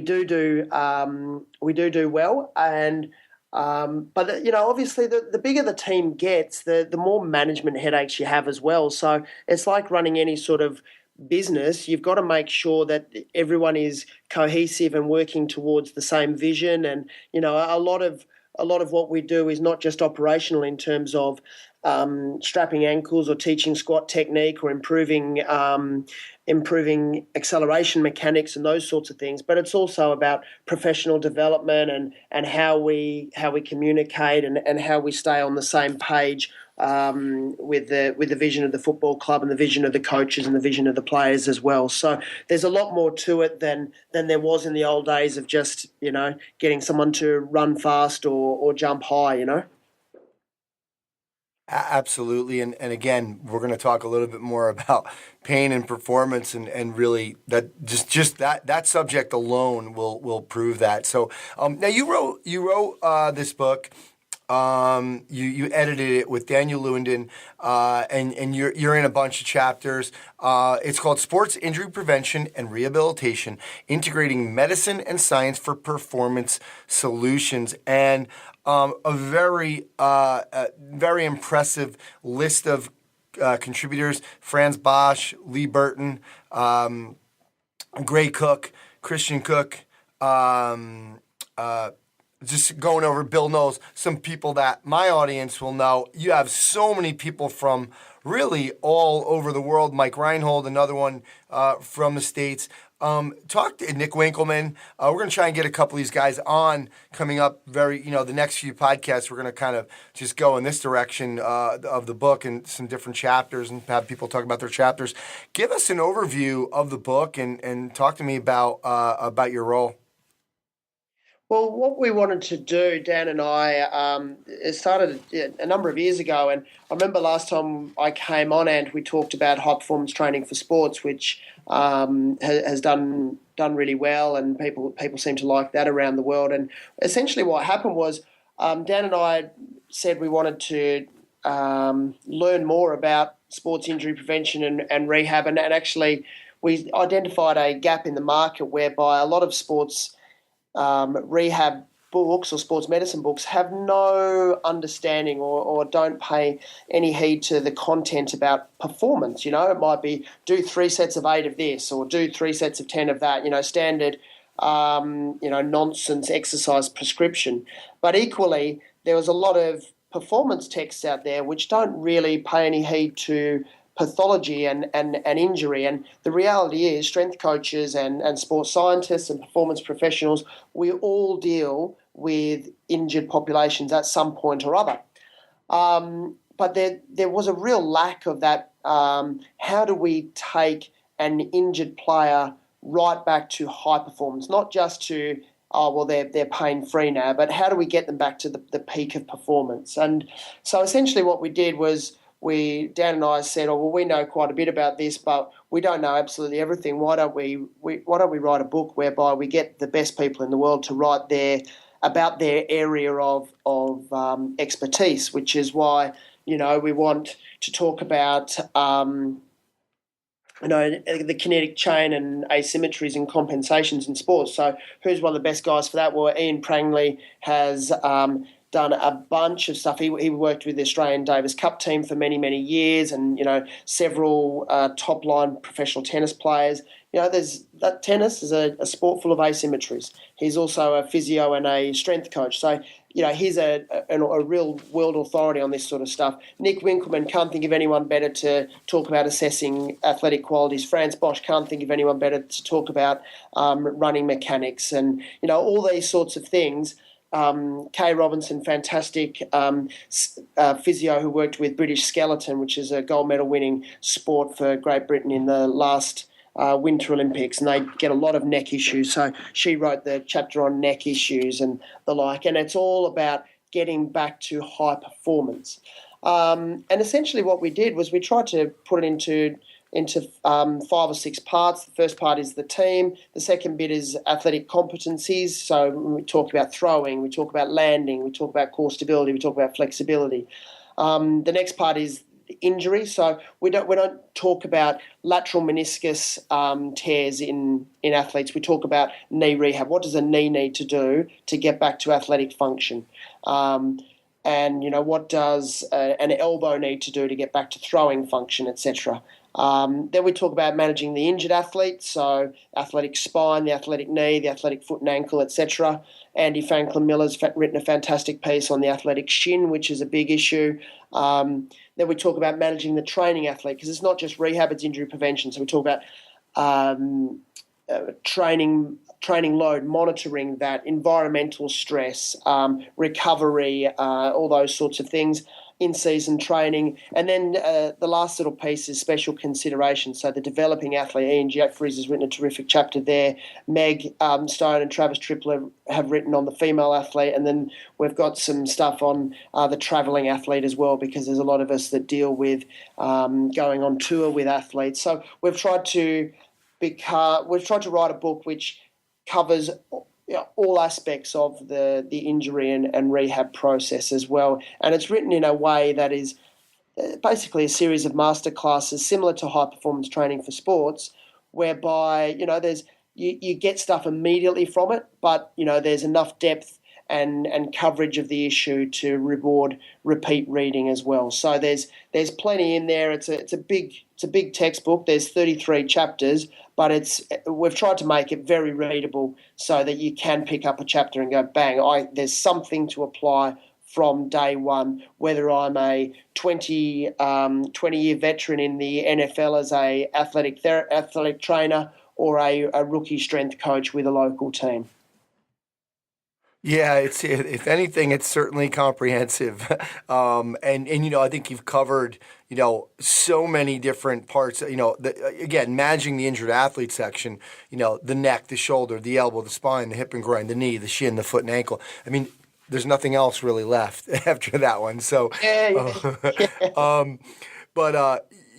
do well. And but obviously the bigger the team gets, the more management headaches you have as well. So it's like running any sort of business. You've got to make sure that everyone is cohesive and working towards the same vision. And a lot of what we do is not just operational in terms of strapping ankles or teaching squat technique or improving acceleration mechanics and those sorts of things, but it's also about professional development and how we communicate and how we stay on the same page with the vision of the football club and the vision of the coaches and the vision of the players as well. So there's a lot more to it than there was in the old days of just getting someone to run fast or jump high. Absolutely, and again, we're going to talk a little bit more about pain and performance, and really that just that subject alone will prove that. So now you wrote this book. You edited it with Daniel Lewandin, and you're in a bunch of chapters. It's called Sports Injury Prevention and Rehabilitation: Integrating Medicine and Science for Performance Solutions, and a very impressive list of contributors: Franz Bosch, Lee Burton, Gray Cook, Christian Cook, just going over Bill Knowles, some people that my audience will know. You have so many people from really all over the world. Mike Reinhold, another one from the States. Talk to Nick Winkleman. We're going to try and get a couple of these guys on coming up the next few podcasts. We're going to kind of just go in this direction of the book and some different chapters and have people talk about their chapters. Give us an overview of the book and talk to me about your role. Well, what we wanted to do, Dan and I, it started a number of years ago, and I remember last time I came on and we talked about high performance training for sports, which has done really well, and people seem to like that around the world. And essentially, what happened was Dan and I said we wanted to learn more about sports injury prevention and rehab, and actually we identified a gap in the market whereby a lot of sports rehab books or sports medicine books have no understanding or don't pay any heed to the content about performance. You know, it might be do 3 sets of 8 of this or do 3 sets of 10 of that, you know, standard, nonsense exercise prescription. But equally, there was a lot of performance texts out there which don't really pay any heed to pathology and injury. And the reality is strength coaches and sports scientists and performance professionals, we all deal with injured populations at some point or other. But there was a real lack of that. How do we take an injured player right back to high performance, not just to they're pain-free now, but how do we get them back to the peak of performance? And so essentially what we did was Dan and I said, we know quite a bit about this, but we don't know absolutely everything. Why don't we write a book whereby we get the best people in the world to write about their area of expertise, which is why, you know, we want to talk about the kinetic chain and asymmetries and compensations in sports. So who's one of the best guys for that? Well, Ian Prangley has done a bunch of stuff. He worked with the Australian Davis Cup team for many, many years, and, you know, several top-line professional tennis players. You know, tennis is a sport full of asymmetries. He's also a physio and a strength coach. So, you know, he's a real world authority on this sort of stuff. Nick Winkelmann, can't think of anyone better to talk about assessing athletic qualities. Franz Bosch, can't think of anyone better to talk about running mechanics and, you know, all these sorts of things. Kay Robinson, fantastic physio who worked with British Skeleton, which is a gold medal winning sport for Great Britain in the last Winter Olympics, and they get a lot of neck issues. So she wrote the chapter on neck issues and the like, and it's all about getting back to high performance. And essentially what we did was we tried to put it into 5 or 6 parts. The first part is the team. The second bit is athletic competencies. So we talk about throwing, we talk about landing, we talk about core stability, we talk about flexibility. The next part is injury. So we don't talk about lateral meniscus tears in athletes. We talk about knee rehab. What does a knee need to do to get back to athletic function? And, you know, what does an elbow need to do to get back to throwing function, etc. Then we talk about managing the injured athlete, so athletic spine, the athletic knee, the athletic foot and ankle, etc. Andy Franklin-Miller's written a fantastic piece on the athletic shin, which is a big issue. Then we talk about managing the training athlete, because it's not just rehab, it's injury prevention. So we talk about training load, monitoring that, environmental stress, recovery, all those sorts of things, in-season training. And then the last little piece is special consideration. So the developing athlete, Ian Jeffries has written a terrific chapter there. Meg Stone and Travis Tripler have written on the female athlete. And then we've got some stuff on the travelling athlete as well, because there's a lot of us that deal with going on tour with athletes. So we've tried to write a book which covers all aspects of the injury and rehab process as well. And it's written in a way that is basically a series of masterclasses similar to high performance training for sports, whereby, you know, you get stuff immediately from it, but, you know, there's enough depth and coverage of the issue to reward repeat reading as well. So there's plenty in there. It's a big textbook. There's 33 chapters, but we've tried to make it very readable so that you can pick up a chapter and go, bang, there's something to apply from day one, whether I'm a 20-year veteran in the NFL as a athletic trainer or a rookie strength coach with a local team. Yeah, if anything, it's certainly comprehensive, and you know, I think you've covered, you know, so many different parts. You know, again, managing the injured athlete section. You know, the neck, the shoulder, the elbow, the spine, the hip and groin, the knee, the shin, the foot and ankle. I mean, there's nothing else really left after that one. So,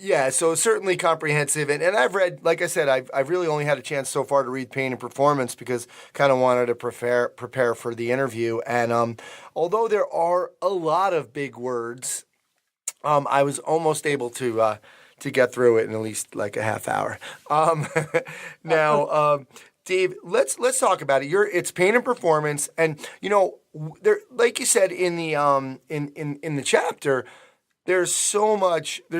yeah, so certainly comprehensive. And I've read, like I said, I've really only had a chance so far to read Pain and Performance because kind of wanted to prepare for the interview. And although there are a lot of big words, I was almost able to get through it in at least like a half hour. Now, Dave, let's talk about it. It's pain and performance, and there, like you said in the in the chapter, there's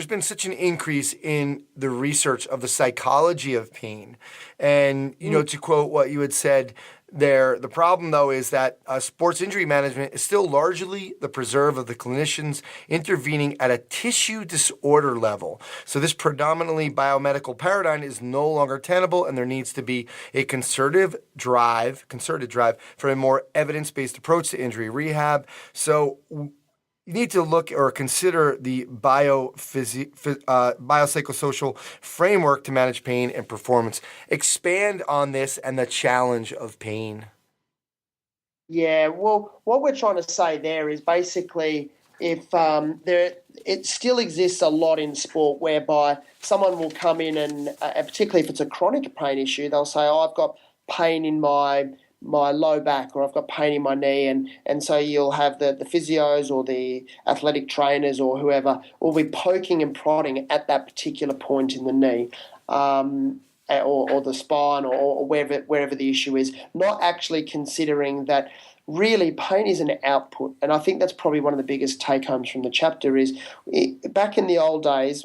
been such an increase in the research of the psychology of pain. And, to quote what you had said there, the problem, though, is that sports injury management is still largely the preserve of the clinicians intervening at a tissue disorder level. So this predominantly biomedical paradigm is no longer tenable, and there needs to be a concerted drive for a more evidence-based approach to injury rehab. So you need to look or consider the biopsychosocial framework to manage pain and performance. Expand on this and the challenge of pain. Yeah, well, what we're trying to say there is basically if it still exists a lot in sport whereby someone will come in and particularly if it's a chronic pain issue, they'll say, oh, I've got pain in my low back, or I've got pain in my knee, and so you'll have the physios or the athletic trainers or whoever will be poking and prodding at that particular point in the knee, or the spine, or wherever the issue is, not actually considering that really pain is an output. And I think that's probably one of the biggest take-homes from the chapter is back in the old days,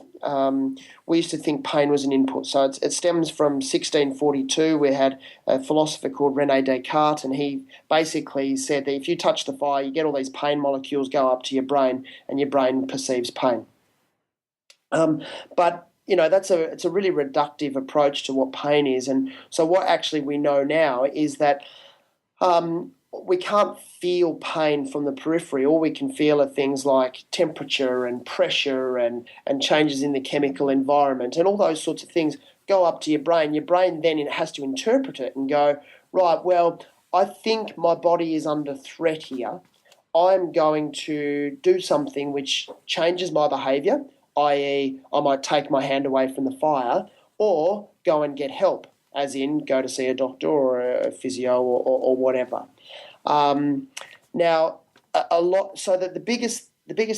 we used to think pain was an input. So it stems from 1642. We had a philosopher called René Descartes, and he basically said that if you touch the fire, you get all these pain molecules go up to your brain, and your brain perceives pain. But it's a really reductive approach to what pain is. And so what actually we know now is that we can't feel pain from the periphery. All we can feel are things like temperature and pressure and changes in the chemical environment, and all those sorts of things go up to your brain. Your brain then has to interpret it and go, right, well, I think my body is under threat here. I'm going to do something which changes my behaviour, i.e. I might take my hand away from the fire or go and get help, as in go to see a doctor or a physio or whatever. Now, a lot. So that the biggest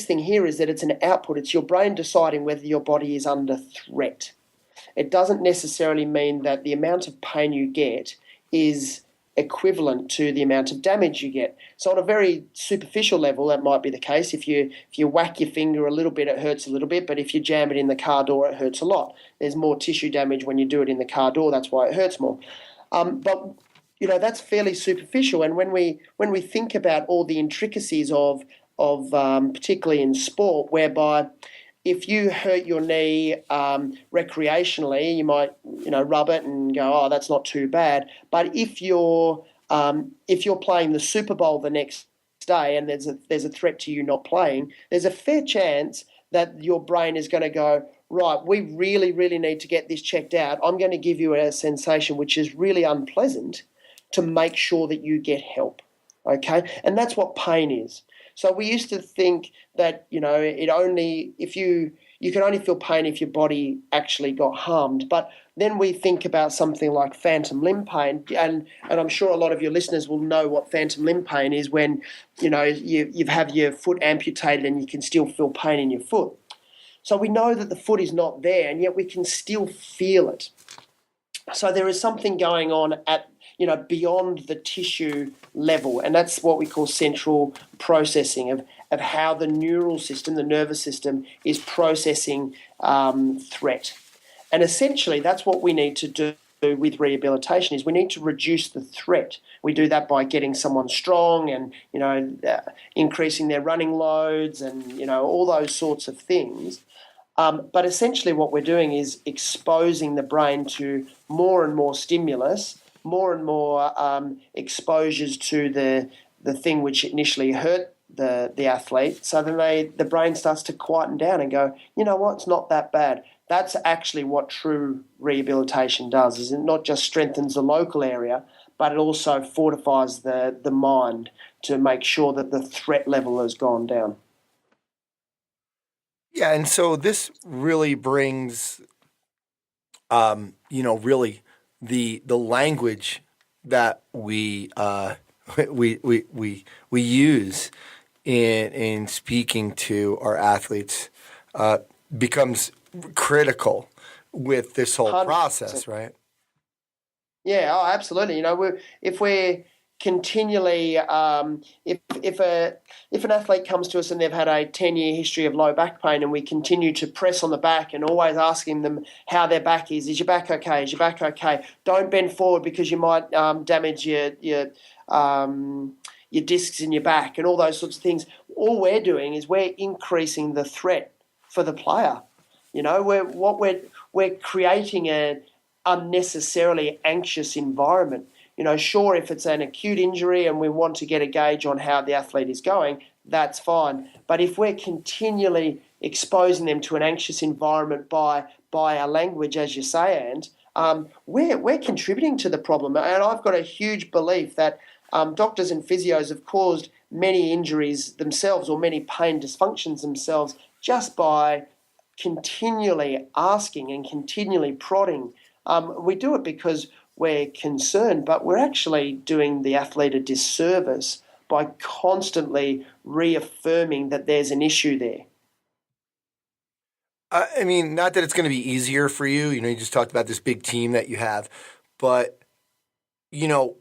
thing here is that it's an output. It's your brain deciding whether your body is under threat. It doesn't necessarily mean that the amount of pain you get is equivalent to the amount of damage you get. So on a very superficial level, that might be the case. If you whack your finger a little bit, it hurts a little bit, but if you jam it in the car door, it hurts a lot. There's more tissue damage when you do it in the car door. That's why it hurts more. But that's fairly superficial. And when we think about all the intricacies of particularly in sport, whereby if you hurt your knee recreationally, you might rub it and go, oh, that's not too bad. But if you're playing the Super Bowl the next day and there's a threat to you not playing, there's a fair chance that your brain is going to go, right, we really, really need to get this checked out. I'm going to give you a sensation which is really unpleasant to make sure that you get help, okay? And that's what pain is. So we used to think that, you can only feel pain if your body actually got harmed. But then we think about something like phantom limb pain, and I'm sure a lot of your listeners will know what phantom limb pain is when, you have your foot amputated and you can still feel pain in your foot. So we know that the foot is not there, and yet we can still feel it. So there is something going on at beyond the tissue level, and that's what we call central processing of how the neural system, the nervous system, is processing threat. And essentially that's what we need to do with rehabilitation is we need to reduce the threat. We do that by getting someone strong and, increasing their running loads and, all those sorts of things. But essentially what we're doing is exposing the brain to more and more stimulus, more and more exposures to the thing which initially hurt the athlete, so then the brain starts to quieten down and go, you know what, it's not that bad. That's actually what true rehabilitation does, is it not just strengthens the local area, but it also fortifies the mind to make sure that the threat level has gone down. Yeah, and so this really brings, really the language that we use in speaking to our athletes becomes critical with this whole 100%. Process, right? Yeah, oh, absolutely. If we're continually, if an athlete comes to us and they've had a 10-year history of low back pain, and we continue to press on the back and always asking them how their back is your back okay? Is your back okay? Don't bend forward because you might damage your discs in your back and all those sorts of things. All we're doing is we're increasing the threat for the player. We're creating an unnecessarily anxious environment. Sure, if it's an acute injury and we want to get a gauge on how the athlete is going, that's fine. But if we're continually exposing them to an anxious environment by our language, as you say, we're contributing to the problem. And I've got a huge belief that doctors and physios have caused many injuries themselves, or many pain dysfunctions themselves, just by continually asking and continually prodding. We do it because we're concerned, but we're actually doing the athlete a disservice by constantly reaffirming that there's an issue there. I mean, not that it's going to be easier for you. You just talked about this big team that you have, but will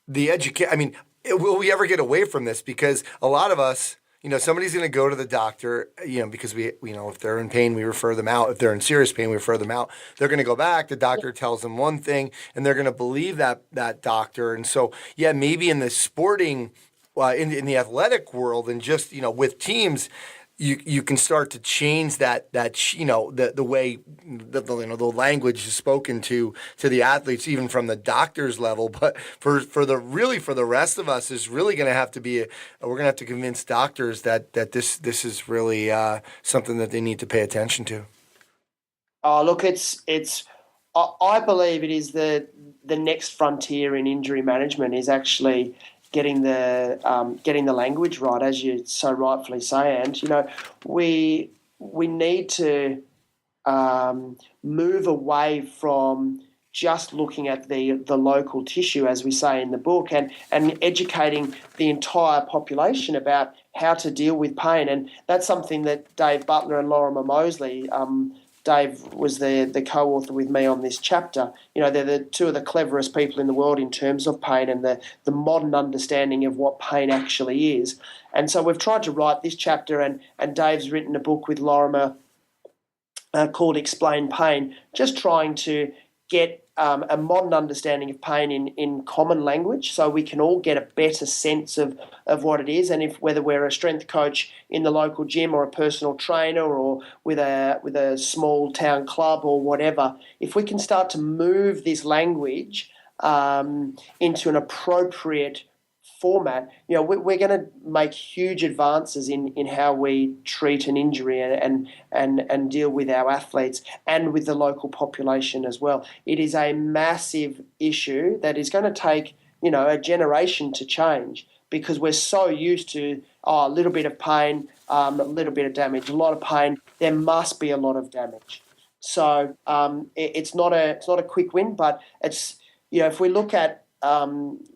we ever get away from this? Because a lot of us, somebody's going to go to the doctor, because if they're in pain, we refer them out. If they're in serious pain, we refer them out. They're going to go back. The doctor tells them one thing, and they're going to believe that doctor. And so, yeah, maybe in the sporting, in the athletic world, and just with teams, you can start to change the way the language is spoken to the athletes, even from the doctor's level. But for the rest of us, is really going to have to be we're going to have to convince doctors that this is really something that they need to pay attention to. Oh, look, I believe it is the next frontier in injury management is actually getting the language right, as you so rightfully say. And we need to move away from just looking at the local tissue, as we say in the book, and educating the entire population about how to deal with pain. And that's something that Dave Butler and Lorimer Mosley, Dave was the co-author with me on this chapter. They're the two of the cleverest people in the world in terms of pain and the modern understanding of what pain actually is. And so we've tried to write this chapter, and Dave's written a book with Lorimer called Explain Pain, just trying to get a modern understanding of pain in common language, so we can all get a better sense of what it is. And whether we're a strength coach in the local gym, or a personal trainer, or with a small town club or whatever, if we can start to move this language into an appropriate format, we're going to make huge advances in how we treat an injury and deal with our athletes and with the local population as well. It is a massive issue that is going to take a generation to change, because we're so used to a little bit of pain, a little bit of damage, a lot of pain. There must be a lot of damage. So it's not a quick win, but it's if we look at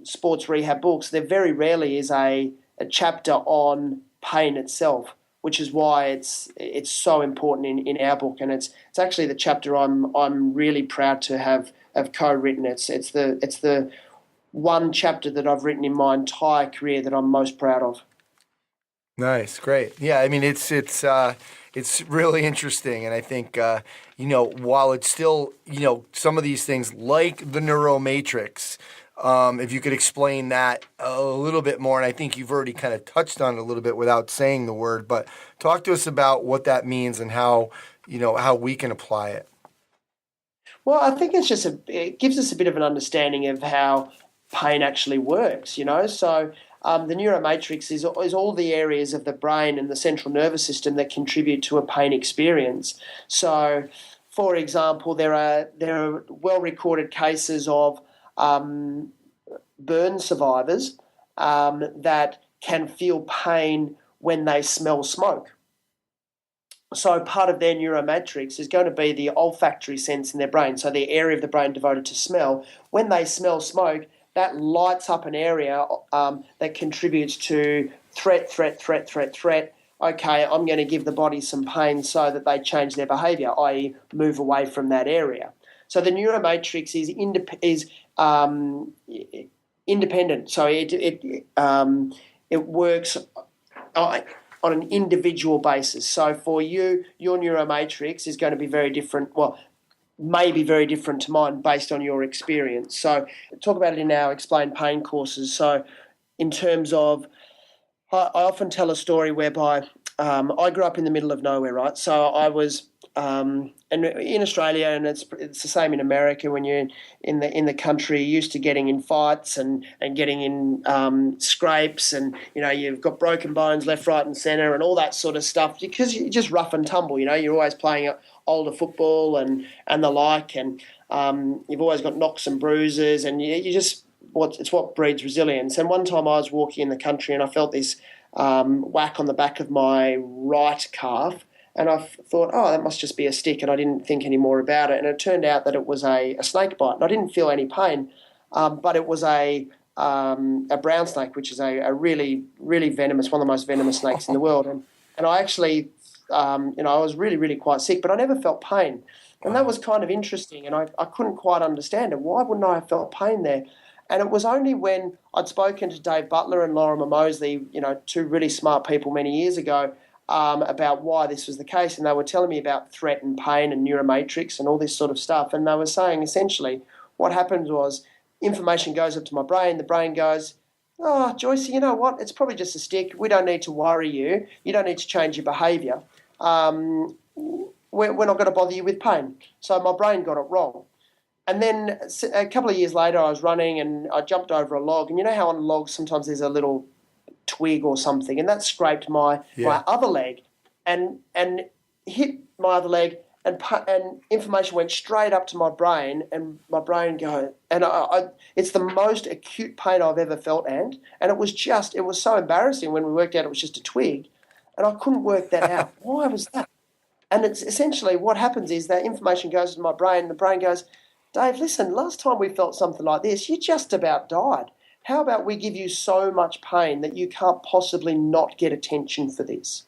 sports rehab books, there very rarely is a chapter on pain itself, which is why it's so important in our book. And it's actually the chapter I'm really proud to have co-written. It's the one chapter that I've written in my entire career that I'm most proud of. Nice, great. Yeah, I mean it's really interesting, and I think while it's still some of these things like the Neuro Matrix. If you could explain that a little bit more, and I think you've already kind of touched on it a little bit without saying the word, but talk to us about what that means and how we can apply it. Well, I think it gives us a bit of an understanding of how pain actually works, So the Neuro Matrix is all the areas of the brain and the central nervous system that contribute to a pain experience. So, for example, there are well-recorded cases of burn survivors that can feel pain when they smell smoke. So part of their neuromatrix is going to be the olfactory sense in their brain, so the area of the brain devoted to smell. When they smell smoke, that lights up an area that contributes to threat. Okay, I'm going to give the body some pain so that they change their behaviour, i.e. move away from that area. So the neuromatrix is independent. So it works on an individual basis. So for you, your Neuro Matrix is going to be very different. Well, may be very different to mine based on your experience. So talk about it in our Explain Pain courses. So in terms of, I often tell a story whereby I grew up in the middle of nowhere, right? So I was and in Australia, and it's the same in America. When you're in the country, you're used to getting in fights and getting in scrapes, and you've got broken bones left, right, and centre, and all that sort of stuff because you just rough and tumble. You're always playing older football and the like, and you've always got knocks and bruises, and you just it's what breeds resilience. And one time I was walking in the country and I felt this whack on the back of my right calf. And I thought, oh, that must just be a stick, and I didn't think any more about it. And it turned out that it was a snake bite, and I didn't feel any pain, but it was a brown snake, which is a really, really venomous, one of the most venomous snakes in the world. And I actually, I was really, really quite sick, but I never felt pain. And that was kind of interesting, and I couldn't quite understand it. Why wouldn't I have felt pain there? And it was only when I'd spoken to Dave Butler and Lorimer Mosley, two really smart people many years ago, about why this was the case, and they were telling me about threat and pain and Neuro Matrix and all this sort of stuff, and they were saying essentially what happened was information goes up to my brain, the brain goes, oh, Joyce, you know what, it's probably just a stick, we don't need to worry you, you don't need to change your behaviour, we're not going to bother you with pain. So my brain got it wrong. And then a couple of years later I was running and I jumped over a log, and you know how on logs sometimes there's a little twig or something, and that scraped my other leg and hit my other leg, and information went straight up to my brain, and my brain and it's the most acute pain I've ever felt, and it was so embarrassing when we worked out it was just a twig, and I couldn't work that out. Why was that? And it's essentially what happens is that information goes to my brain, and the brain goes, Dave, listen, last time we felt something like this, you just about died. How about we give you so much pain that you can't possibly not get attention for this?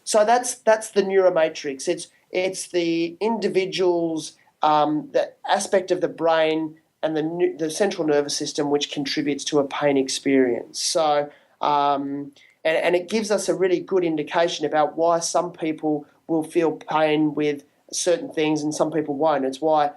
So that's the Neuro Matrix. It's the individual's the aspect of the brain and the central nervous system which contributes to a pain experience. So and it gives us a really good indication about why some people will feel pain with certain things and some people won't. It's why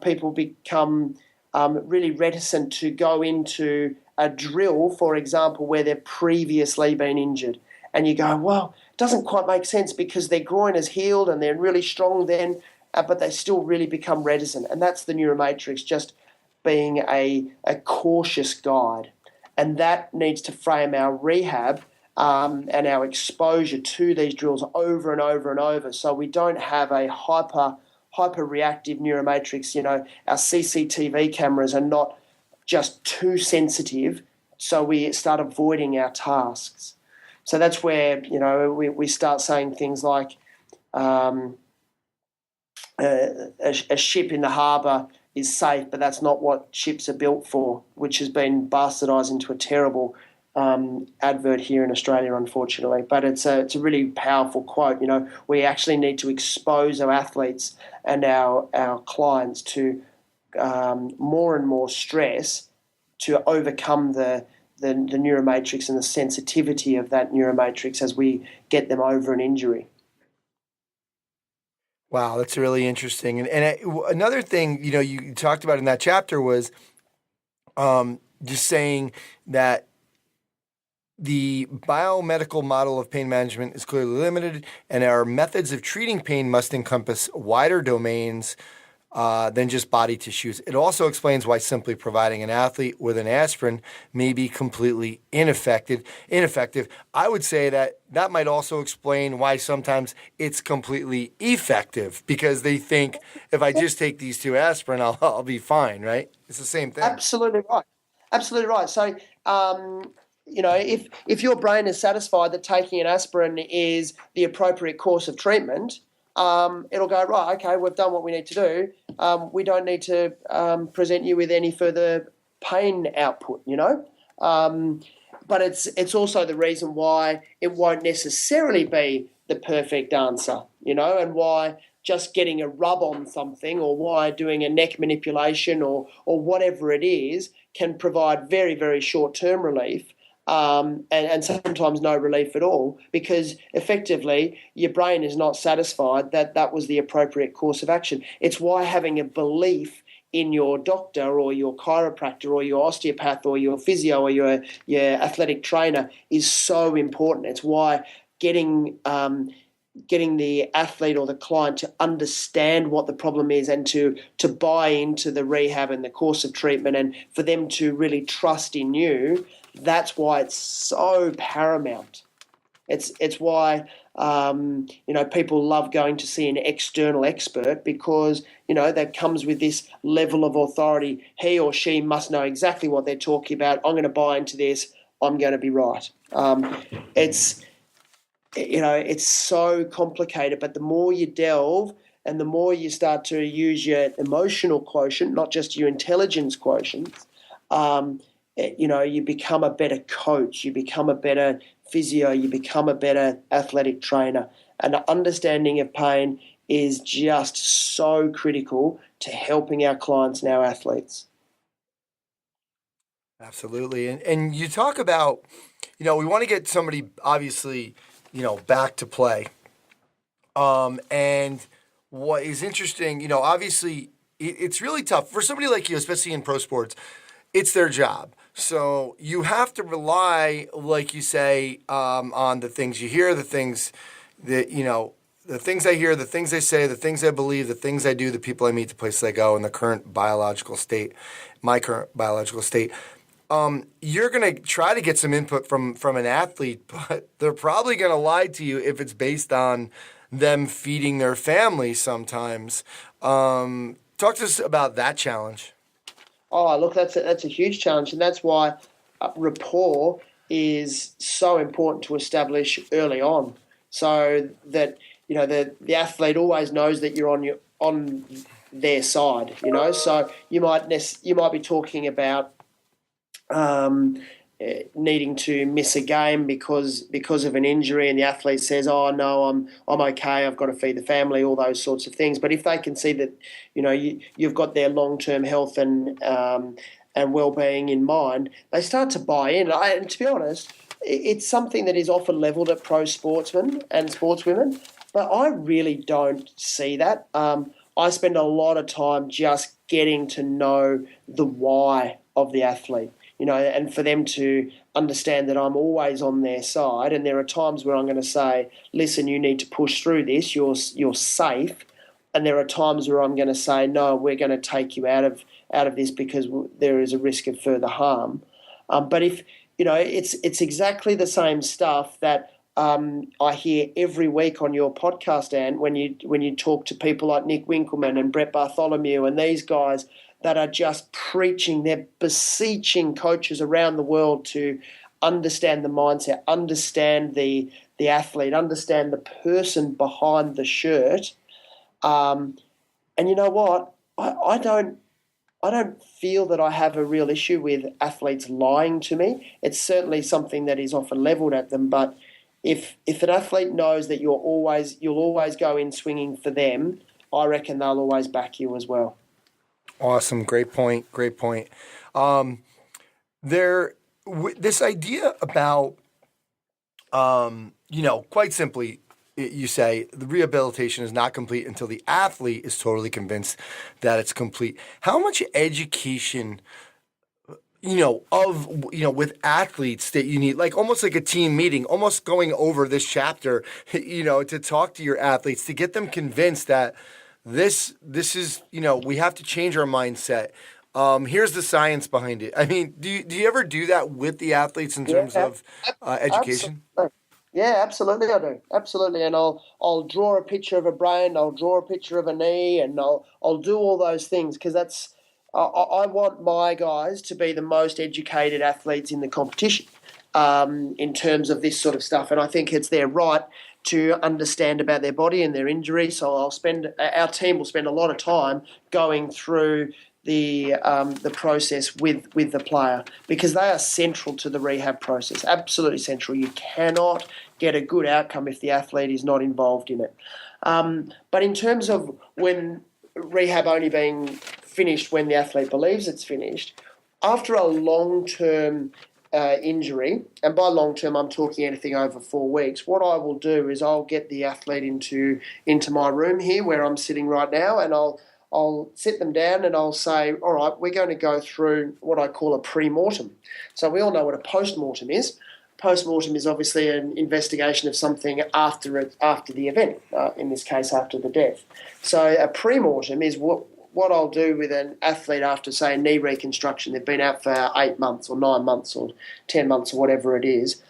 people become really reticent to go into a drill, for example, where they've previously been injured. And you go, well, it doesn't quite make sense because their groin is healed and they're really strong then, but they still really become reticent. And that's the Neuro Matrix, just being a cautious guide. And that needs to frame our rehab and our exposure to these drills over and over and over, so we don't have a hyper-reactive Neuro Matrix. Our CCTV cameras are not just too sensitive, so we start avoiding our tasks. So that's where, we start saying things like a ship in the harbour is safe, but that's not what ships are built for, which has been bastardised into a terrible advert here in Australia, unfortunately. But it's a really powerful quote. We actually need to expose our athletes and our clients to more and more stress to overcome the Neuro Matrix and the sensitivity of that Neuro Matrix as we get them over an injury. Wow, that's really interesting. And another thing, you talked about in that chapter was just saying that the biomedical model of pain management is clearly limited, and our methods of treating pain must encompass wider domains than just body tissues. It also explains why simply providing an athlete with an aspirin may be completely ineffective. I would say that might also explain why sometimes it's completely effective, because they think if I just take these 2 aspirin, I'll be fine, right? It's the same thing. Absolutely right. So, if your brain is satisfied that taking an aspirin is the appropriate course of treatment, it'll go, right, okay, we've done what we need to do. We don't need to present you with any further pain output, But it's also the reason why it won't necessarily be the perfect answer. and why just getting a rub on something or why doing a neck manipulation or whatever it is can provide very, very short-term relief and sometimes no relief at all, because effectively your brain is not satisfied that was the appropriate course of action. It's why having a belief in your doctor or your chiropractor or your osteopath or your physio or your athletic trainer is so important. It's why getting the athlete or the client to understand what the problem is and to buy into the rehab and the course of treatment and for them to really trust in you, that's why it's so paramount. It's why people love going to see an external expert, because that comes with this level of authority. He or she must know exactly what they're talking about. I'm going to buy into this. I'm going to be right. It's so complicated, but the more you delve and the more you start to use your emotional quotient, not just your intelligence quotient, you become a better coach, you become a better physio, you become a better athletic trainer. And the understanding of pain is just so critical to helping our clients and our athletes. Absolutely. And you talk about, we want to get somebody obviously, back to play. And what is interesting, obviously it's really tough for somebody like you, especially in pro sports. It's their job. So you have to rely, like you say, on the things you hear, the things that, the things I hear, the things I say, the things I believe, the things I do, the people I meet, the places I go, and the current biological state, my current biological state. You're going to try to get some input from an athlete, but they're probably going to lie to you if it's based on them feeding their family sometimes. Talk to us about that challenge. Oh, look, that's a huge challenge, and that's why rapport is so important to establish early on, so that the athlete always knows that you're on their side. So you might be talking about needing to miss a game because of an injury, and the athlete says, "Oh no, I'm okay. I've got to feed the family," all those sorts of things. But if they can see that you've got their long-term health and well-being in mind, they start to buy in. And to be honest, it's something that is often levelled at pro sportsmen and sportswomen, but I really don't see that. I spend a lot of time just getting to know the why of the athlete. And for them to understand that I'm always on their side. And there are times where I'm going to say, listen, you need to push through this. You're safe. And there are times where I'm going to say, no, we're going to take you out of this because there is a risk of further harm. But if, it's exactly the same stuff that I hear every week on your podcast, Anne, when you talk to people like Nick Winkelman and Brett Bartholomew and these guys that are just preaching, they're beseeching coaches around the world to understand the mindset, understand the athlete, understand the person behind the shirt. And you know what? I don't feel that I have a real issue with athletes lying to me. It's certainly something that is often levelled at them, but if an athlete knows that you'll always go in swinging for them, I reckon they'll always back you as well. Awesome. Great point. This idea about, quite simply, you say the rehabilitation is not complete until the athlete is totally convinced that it's complete. How much education, with athletes that you need, like almost like a team meeting, almost going over this chapter, to talk to your athletes, to get them convinced that this is, we have to change our mindset. Here's the science behind it. I mean, do you ever do that with the athletes in terms of education? Absolutely. Yeah, absolutely I do. Absolutely. And I'll draw a picture of a brain, I'll draw a picture of a knee, and I'll do all those things because I want my guys to be the most educated athletes in the competition in terms of this sort of stuff. And I think it's their right to understand about their body and their injury. So our team will spend a lot of time going through the process with the player because they are central to the rehab process, absolutely central. You cannot get a good outcome if the athlete is not involved in it. But in terms of when rehab only being finished when the athlete believes it's finished, after a long-term injury, and by long-term I'm talking anything over 4 weeks, what I will do is I'll get the athlete into my room here where I'm sitting right now, and I'll sit them down and I'll say, all right, we're going to go through what I call a pre-mortem. So we all know what a post-mortem is. Post-mortem is obviously an investigation of something after the event, in this case after the death. So a pre-mortem is what I'll do with an athlete after, say, knee reconstruction. They've been out for 8 months or 9 months or 10 months or whatever it is.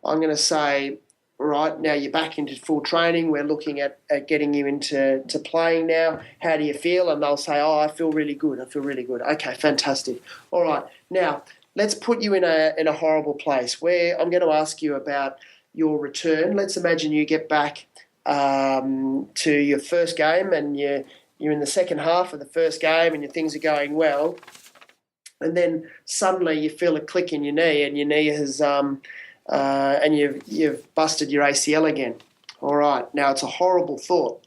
I'm going to say, right, now you're back into full training. We're looking at getting you into playing now. How do you feel? And they'll say, I feel really good. I feel really good. Okay, fantastic. All right, now let's put you in a horrible place where I'm going to ask you about your return. Let's imagine you get back to your first game and you're in the second half of the first game and your things are going well, and then suddenly you feel a click in your knee and your knee has and you've busted your ACL again. All right, now it's a horrible thought.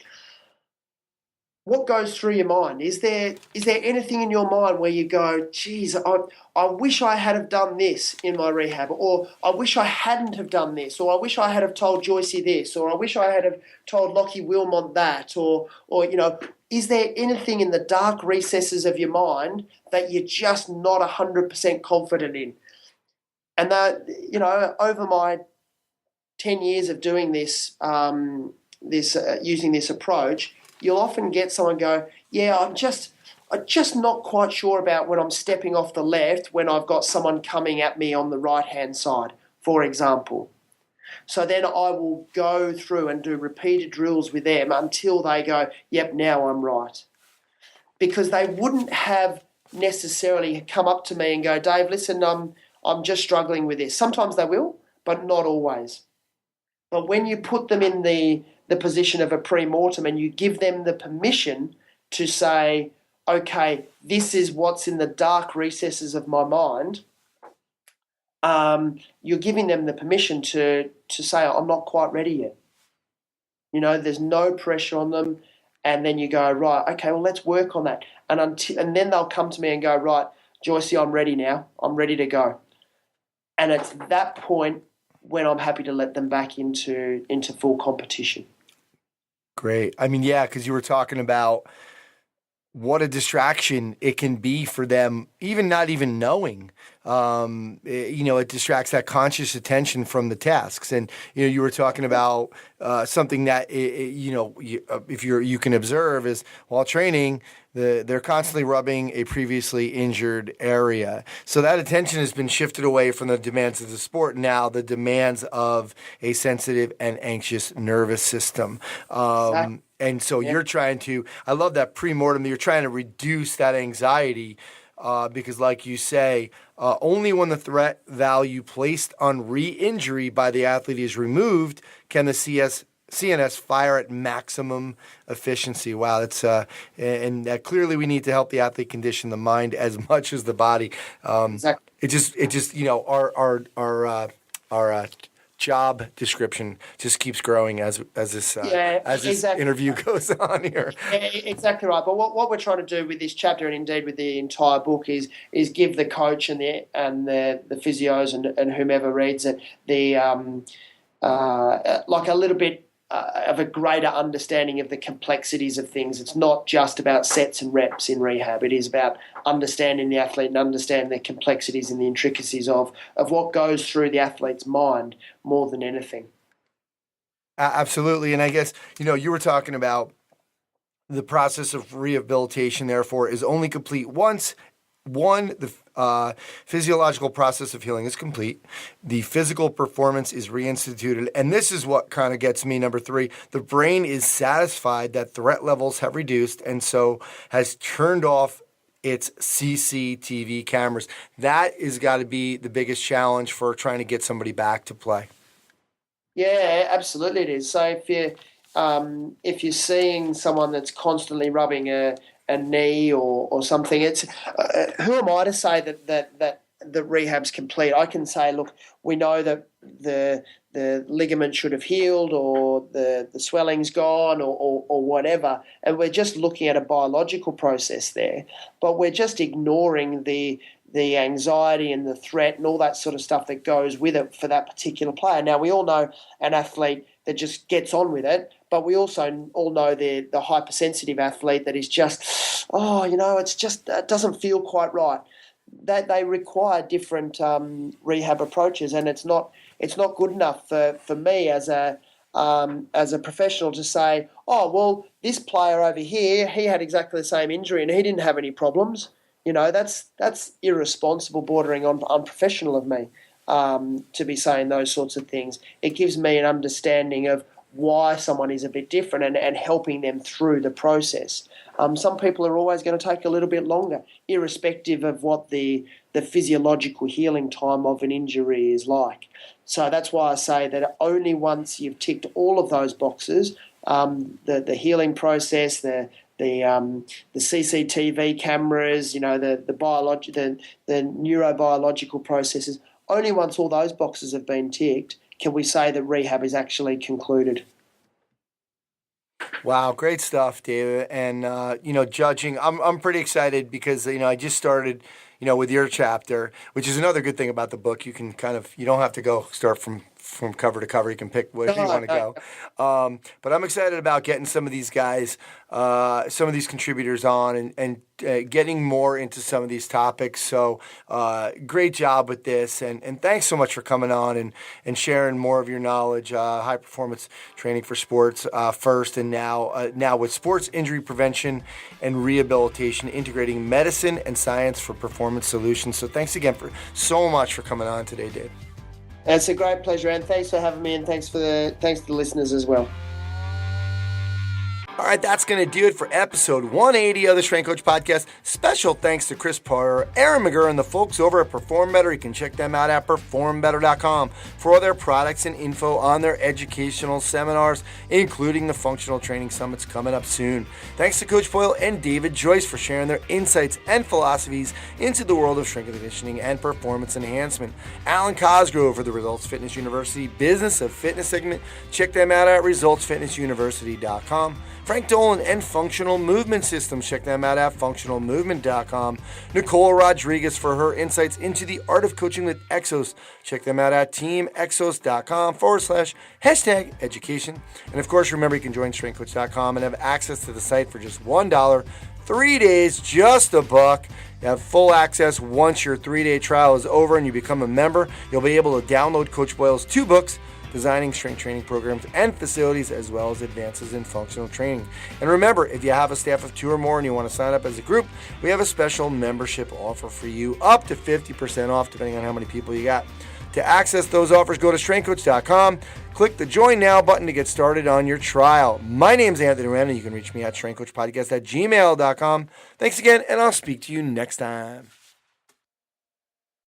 What goes through your mind? Is there anything in your mind where you go, geez, I wish I had have done this in my rehab, or I wish I hadn't have done this, or I wish I had have told Joyce this, or I wish I had have told Lockie Wilmot that, or is there anything in the dark recesses of your mind that you're just not 100% confident in? And that, over my 10 years of doing this, using this approach, you'll often get someone go, yeah, I'm just not quite sure about when I'm stepping off the left when I've got someone coming at me on the right-hand side, for example. So then I will go through and do repeated drills with them until they go, yep, now I'm right. Because they wouldn't have necessarily come up to me and go, Dave, listen, I'm just struggling with this. Sometimes they will, but not always. But when you put them in the position of a pre-mortem and you give them the permission to say, okay, this is what's in the dark recesses of my mind, you're giving them the permission to say, I'm not quite ready yet. There's no pressure on them. And then you go, right, okay, well, let's work on that. And then they'll come to me and go, right, Joyce, I'm ready now. I'm ready to go. And it's that point when I'm happy to let them back into full competition. Great. I mean, yeah, because you were talking about what a distraction it can be for them, even not even knowing. It distracts that conscious attention from the tasks. And, you were talking about something that, if you can observe is while training, they're constantly rubbing a previously injured area. So that attention has been shifted away from the demands of the sport. Now the demands of a sensitive and anxious nervous system. Exactly. And so you're trying to, I love that pre-mortem, you're trying to reduce that anxiety because like you say, only when the threat value placed on re-injury by the athlete is removed can the CNS fire at maximum efficiency. Wow, that's and clearly we need to help the athlete condition the mind as much as the body. Exactly. It just our job description just keeps growing as this interview goes on here. Exactly right. But what we're trying to do with this chapter, and indeed with the entire book, is give the coach and the physios and whomever reads it like a little bit of a greater understanding of the complexities of things. It's not just about sets and reps in rehab. It is about understanding the athlete and understanding the complexities and the intricacies of what goes through the athlete's mind more than anything. Absolutely. And I guess, you were talking about the process of rehabilitation, therefore, is only complete once the physiological process of healing is complete, the physical performance is reinstituted, and this is what kind of gets me, number 3, the brain is satisfied that threat levels have reduced and so has turned off its CCTV cameras. That has got to be the biggest challenge for trying to get somebody back to play. Yeah, absolutely it is. So if you're seeing someone that's constantly rubbing a knee or something, it's who am I to say that the rehab's complete. I can say, look, we know that the ligament should have healed, or the swelling's gone, or whatever, and we're just looking at a biological process there, but we're just ignoring the anxiety and the threat and all that sort of stuff that goes with it for that particular player. Now, we all know an athlete that just gets on with it, but we also all know the hypersensitive athlete that is just, it doesn't feel quite right. That they require different rehab approaches, and it's not good enough for me as a professional to say, oh, well, this player over here, he had exactly the same injury and he didn't have any problems. That's irresponsible, bordering on unprofessional of me to be saying those sorts of things. It gives me an understanding of why someone is a bit different and helping them through the process. Some people are always going to take a little bit longer, irrespective of what the physiological healing time of an injury is like. So that's why I say that only once you've ticked all of those boxes, the healing process, the CCTV cameras, the neurobiological processes, only once all those boxes have been ticked can we say that rehab is actually concluded. Wow, great stuff, David. And judging, I'm pretty excited because I just started with your chapter, which is another good thing about the book. You can you don't have to start from cover to cover. You can pick wherever you want to go. But I'm excited about getting some of these guys, some of these contributors on and getting more into some of these topics. So great job with this. And thanks so much for coming on and sharing more of your knowledge, high performance training for sports first, and now with sports injury prevention and rehabilitation, integrating medicine and science for performance solutions. So thanks again so much for coming on today, Dave. It's a great pleasure, and thanks for having me, and thanks to the listeners as well. All right, that's going to do it for episode 180 of the Strength Coach Podcast. Special thanks to Chris Porter, Aaron McGurr, and the folks over at Perform Better. You can check them out at performbetter.com for all their products and info on their educational seminars, including the functional training summits coming up soon. Thanks to Coach Boyle and David Joyce for sharing their insights and philosophies into the world of strength and conditioning and performance enhancement. Alan Cosgrove for the Results Fitness University Business of Fitness segment. Check them out at resultsfitnessuniversity.com. Frank Dolan and Functional Movement Systems. Check them out at functionalmovement.com. Nicole Rodriguez for her insights into the art of coaching with Exos. Check them out at teamexos.com/education. And of course, remember you can join strengthcoach.com and have access to the site for just $1. 3 days, just $1. You have full access once your 3-day trial is over and you become a member. You'll be able to download Coach Boyle's 2 books, Designing Strength Training Programs and Facilities, as well as Advances in Functional Training. And remember, if you have a staff of 2 or more and you want to sign up as a group, we have a special membership offer for you, up to 50% off, depending on how many people you got. To access those offers, go to strengthcoach.com, click the Join Now button to get started on your trial. My name's Anthony Wren, and you can reach me at strengthcoachpodcast@gmail.com. Thanks again, and I'll speak to you next time.